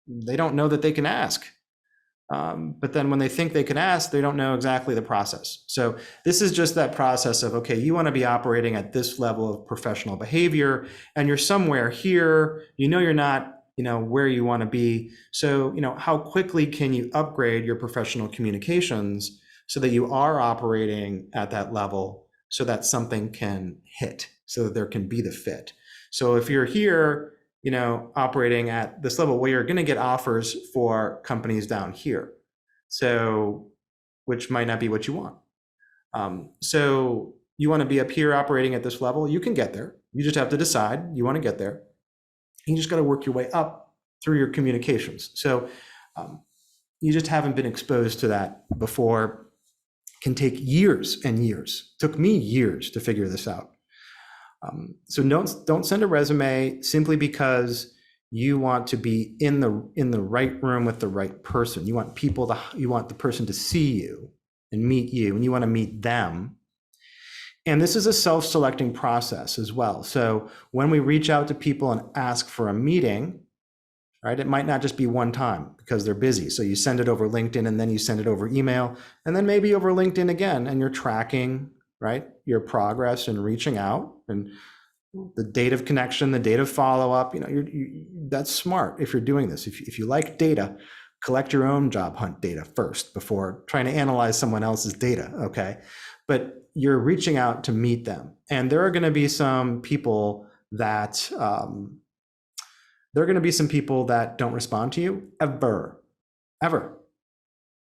they don't know that they can ask. But then when they think they can ask, they don't know exactly the process. So this is just that process of, okay, you want to be operating at this level of professional behavior, and you're somewhere here, you're not, where you want to be. So, how quickly can you upgrade your professional communications so that you are operating at that level, so that something can hit, so that there can be the fit. So if you're here, operating at this level, well, you're going to get offers for companies down here, so which might not be what you want. So you want to be up here operating at this level, you can get there. You just have to decide you want to get there. You just got to work your way up through your communications. So you just haven't been exposed to that before. It can take years and years. It took me years to figure this out. So don't send a resume simply because you want to be in the right room with the right person. You want the person to see you and meet you, and you want to meet them. And this is a self-selecting process as well. So when we reach out to people and ask for a meeting, right, it might not just be one time because they're busy. So you send it over LinkedIn, and then you send it over email, and then maybe over LinkedIn again, and you're tracking, right, your progress and reaching out, and the date of connection, the date of follow-up, that's smart if you're doing this. If you like data, collect your own job hunt data first before trying to analyze someone else's data, okay? But you're reaching out to meet them. And there are going to be some people that don't respond to you ever.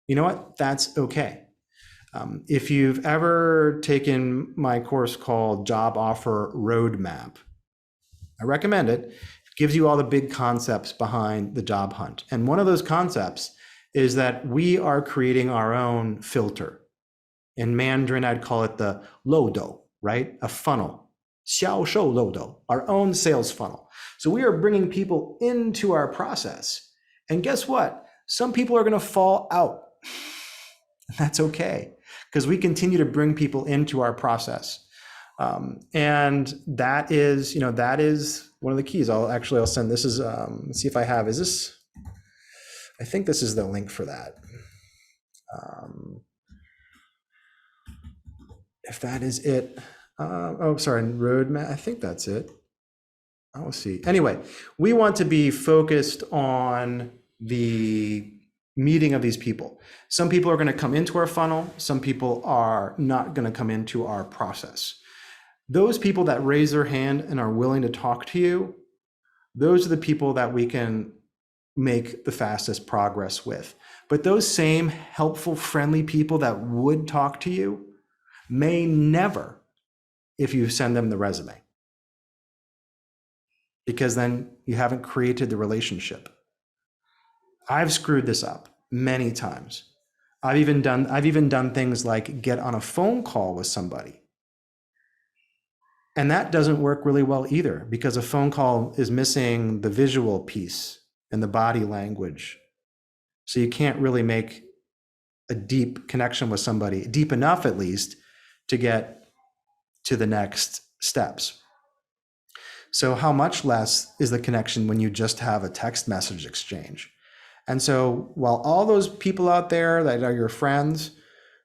You know what? That's okay. If you've ever taken my course called Job Offer Roadmap, I recommend it. It gives you all the big concepts behind the job hunt. And one of those concepts is that we are creating our own filter. In Mandarin, I'd call it the lodo, right? A funnel. 销售漏斗, our own sales funnel. So we are bringing people into our process. And guess what? Some people are going to fall out. That's okay, because we continue to bring people into our process. And that is, that is one of the keys. I'll send, this is, let's see if I have, is this, I think this is the link for that. If that is it, oh, sorry, roadmap, I think that's it. I'll see. Anyway, we want to be focused on the meeting of these people. Some people are going to come into our funnel. Some people are not going to come into our process. Those people that raise their hand and are willing to talk to you, those are the people that we can make the fastest progress with. But those same helpful, friendly people that would talk to you may never, if you send them the resume, because then you haven't created the relationship. I've screwed this up many times. I've even done things like get on a phone call with somebody. And that doesn't work really well either, because a phone call is missing the visual piece and the body language. So you can't really make a deep connection with somebody, deep enough at least, to get to the next steps. So how much less is the connection when you just have a text message exchange? And so while all those people out there that are your friends,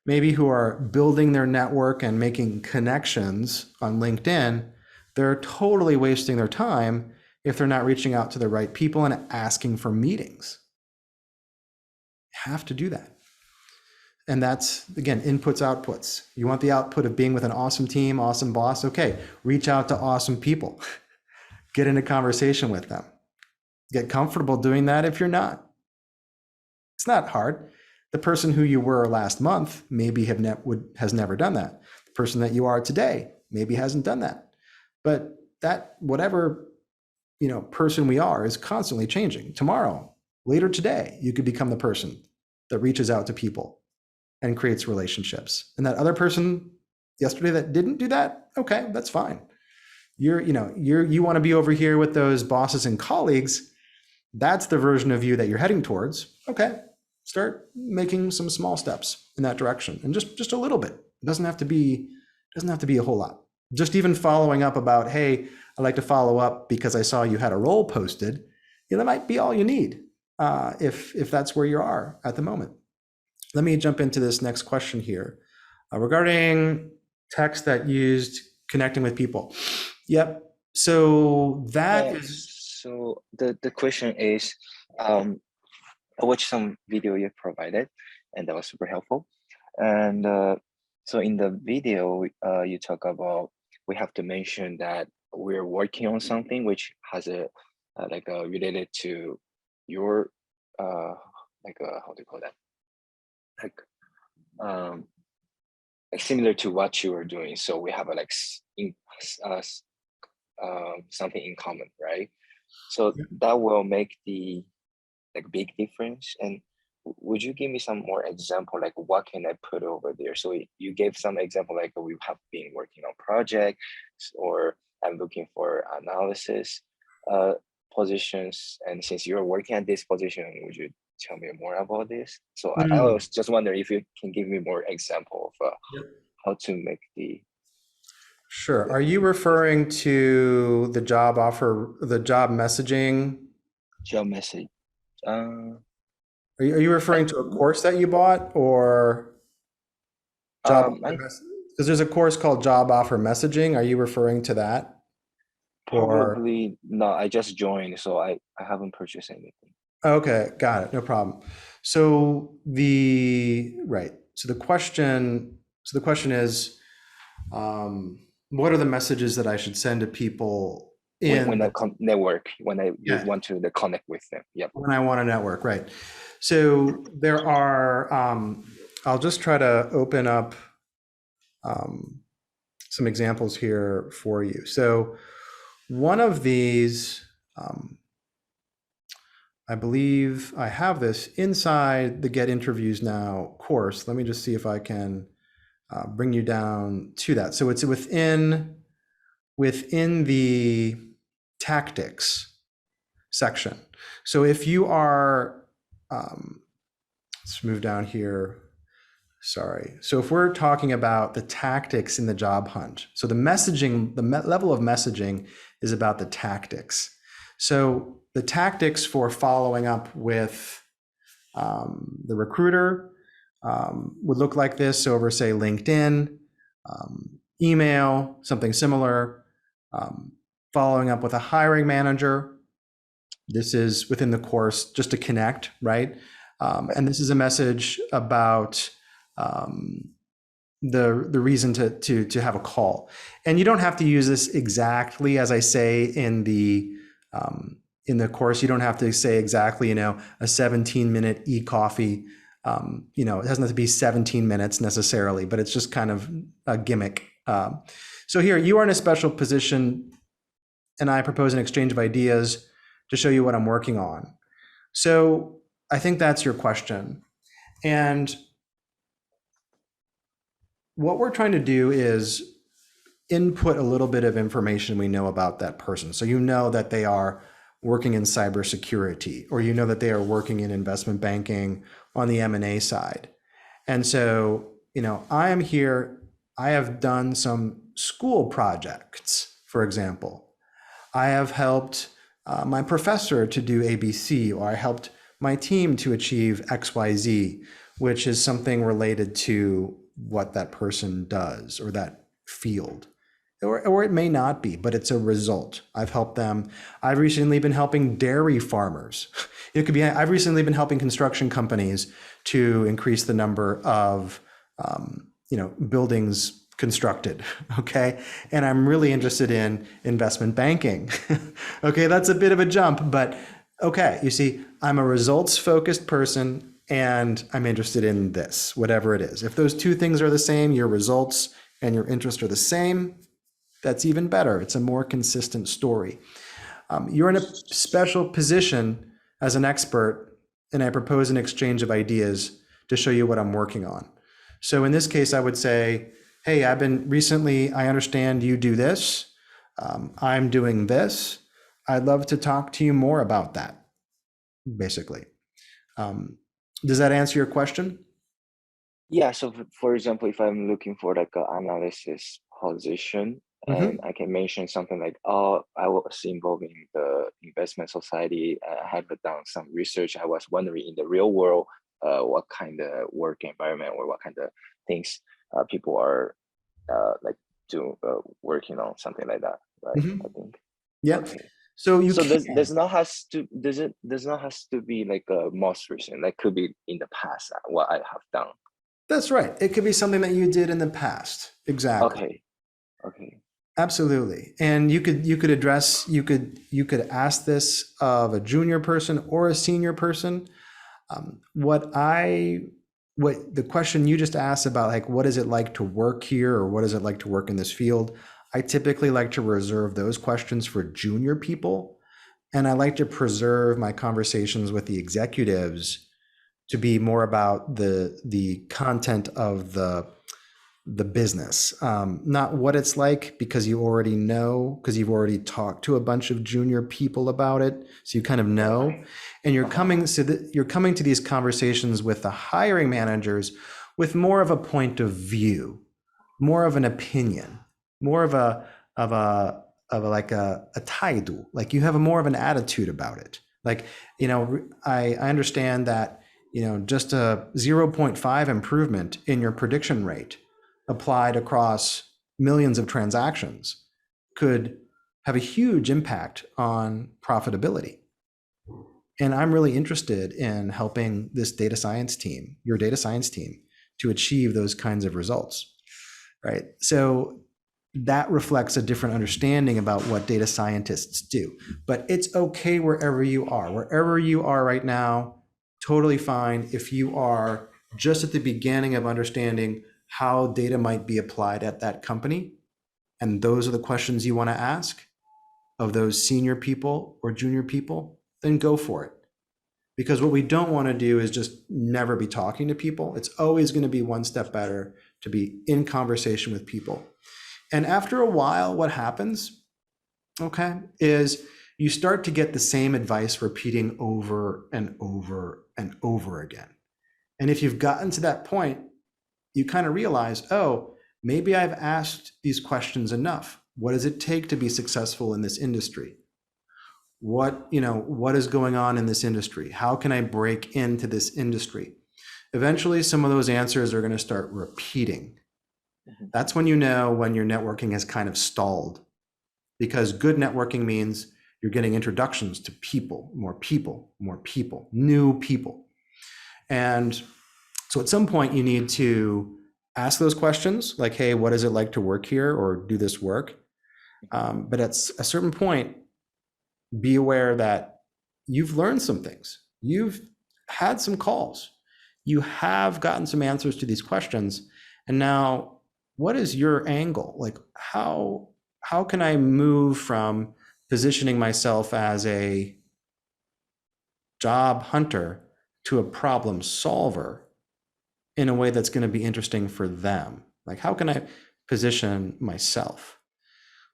maybe who are building their network and making connections on LinkedIn, they're totally wasting their time if they're not reaching out to the right people and asking for meetings. You have to do that. And that's, again, inputs, outputs. You want the output of being with an awesome team, awesome boss. Okay, reach out to awesome people. Get in a conversation with them. Get comfortable doing that if you're not. It's not hard. The person who you were last month maybe has never done that. The person that you are today maybe hasn't done that. But that whatever person we are is constantly changing. Tomorrow, later today, you could become the person that reaches out to people and creates relationships. And that other person yesterday that didn't do that, okay, that's fine. You want to be over here with those bosses and colleagues. That's the version of you that you're heading towards. Okay, start making some small steps in that direction, and just a little bit. It doesn't have to be a whole lot. Just even following up about, hey, I'd like to follow up because I saw you had a role posted. That might be all you need if that's where you are at the moment. Let me jump into this next question here regarding text that used connecting with people. Yep. So that is. So the question is, I watched some video you provided, and that was super helpful. And so in the video, you talk about we have to mention that we're working on something which has a related to your how do you call that? Like similar to what you are doing. So we have something in common, right? So that will make the big difference. And would you give me some more example, like what can I put over there? So you gave some example, like we have been working on projects, or I'm looking for analysis positions. And since you're working at this position, would you tell me more about this? So I was just wondering if you can give me more example of how to make the. Sure. Are you referring to the job offer, the job messaging? Job message. Are you referring to a course that you bought, or job? Because there's a course called Job Offer Messaging. Are you referring to that? Probably no. I just joined, so I haven't purchased anything. Okay, got it. No problem. So the question is, what are the messages that I should send to people when I network, when I want to connect with them? Yep. When I want to network, right. So there are, I'll just try to open up some examples here for you. So one of these, I believe I have this inside the Get Interviews Now course. Let me just see if I can bring you down to that. So it's within within the tactics section. So if you are, let's move down here. Sorry. So if we're talking about the tactics in the job hunt, so the messaging, the level of messaging is about the tactics. So the tactics for following up with the recruiter would look like this over, say, LinkedIn, email, something similar, following up with a hiring manager. This is within the course just to connect, right? And this is a message about the reason to have a call. And you don't have to use this exactly as I say in the course. You don't have to say exactly, a 17-minute e-coffee. It doesn't have to be 17 minutes necessarily, but it's just kind of a gimmick. So here you are in a special position, and I propose an exchange of ideas to show you what I'm working on. So I think that's your question. And what we're trying to do is input a little bit of information we know about that person. So you know that they are working in cybersecurity, or you know that they are working in investment banking on the M&A side. And so, I am here, I have done some school projects, for example. I have helped my professor to do ABC, or I helped my team to achieve XYZ, which is something related to what that person does or that field. Or it may not be, but it's a result. I've helped them. I've recently been helping dairy farmers. It could be, I've recently been helping construction companies to increase the number of, buildings constructed, okay? And I'm really interested in investment banking. Okay, that's a bit of a jump, but okay, you see, I'm a results-focused person and I'm interested in this, whatever it is. If those two things are the same, your results and your interest are the same, that's even better. It's a more consistent story. You're in a special position as an expert, and I propose an exchange of ideas to show you what I'm working on. So in this case, I would say, hey, I understand you do this. I'm doing this. I'd love to talk to you more about that, basically. Does that answer your question? Yeah, so for example, if I'm looking for like an analysis position, and I can mention something like, oh, I was involved in the investment society. I have done some research. I was wondering in the real world, what kind of work environment or what kind of things people are working on, something like that, right? I think. Yeah. Okay. So you does not has to be like a most recent, like could be in the past what I have done. That's right. It could be something that you did in the past. Exactly. Okay. Absolutely. And you could ask this of a junior person or a senior person. What the question you just asked about, like, what is it like to work here, or what is it like to work in this field? I typically like to reserve those questions for junior people. And I like to preserve my conversations with the executives to be more about the content of the business, not what it's like, because you already know, because you've already talked to a bunch of junior people about it, so you kind of know, and you're coming to these conversations with the hiring managers with more of a point of view, more of an opinion, more of a taidu, like you have more of an attitude about it. Like, I understand that, just a 0.5 improvement in your prediction rate applied across millions of transactions could have a huge impact on profitability. And I'm really interested in helping this data science team, your data science team, to achieve those kinds of results, right? So that reflects a different understanding about what data scientists do. But it's okay wherever you are. Wherever you are right now, totally fine. If you are just at the beginning of understanding how data might be applied at that company, and those are the questions you want to ask of those senior people or junior people, then go for it. Because what we don't want to do is just never be talking to people. It's always going to be one step better to be in conversation with people. And after a while, what happens, okay, is you start to get the same advice repeating over and over and over again. And if you've gotten to that point, you kind of realize, oh, maybe I've asked these questions enough. What does it take to be successful in this industry? What is going on in this industry? How can I break into this industry? Eventually, some of those answers are going to start repeating. That's when you know when your networking has kind of stalled, because good networking means you're getting introductions to people, more people, new people. And so at some point you need to ask those questions like, hey, what is it like to work here or do this work? But at a certain point, be aware that you've learned some things. You've had some calls. You have gotten some answers to these questions. And now, what is your angle? Like, how can I move from positioning myself as a job hunter to a problem solver in a way that's going to be interesting for them? Like, how can I position myself?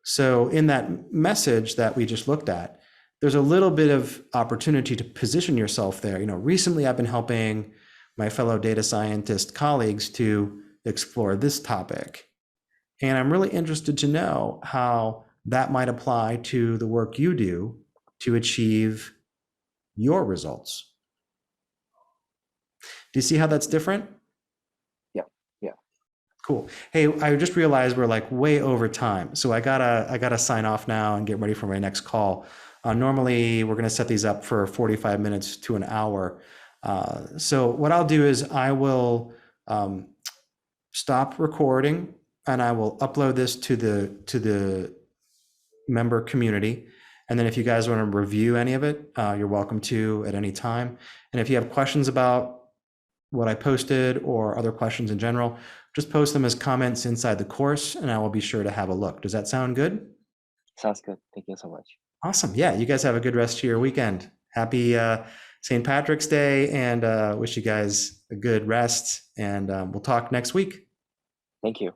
So in that message that we just looked at, there's a little bit of opportunity to position yourself there. Recently I've been helping my fellow data scientist colleagues to explore this topic. And I'm really interested to know how that might apply to the work you do to achieve your results. Do you see how that's different? Yeah. Cool. Hey, I just realized we're like way over time. So I gotta sign off now and get ready for my next call. Normally we're gonna set these up for 45 minutes to an hour. So what I'll do is I will stop recording and I will upload this to the member community. And then if you guys want to review any of it, you're welcome to at any time. And if you have questions about what I posted or other questions in general, just post them as comments inside the course and I will be sure to have a look. Does that sound good? Sounds good. Thank you so much. Awesome. Yeah, you guys have a good rest of your weekend. Happy St. Patrick's Day, and wish you guys a good rest, and we'll talk next week. Thank you.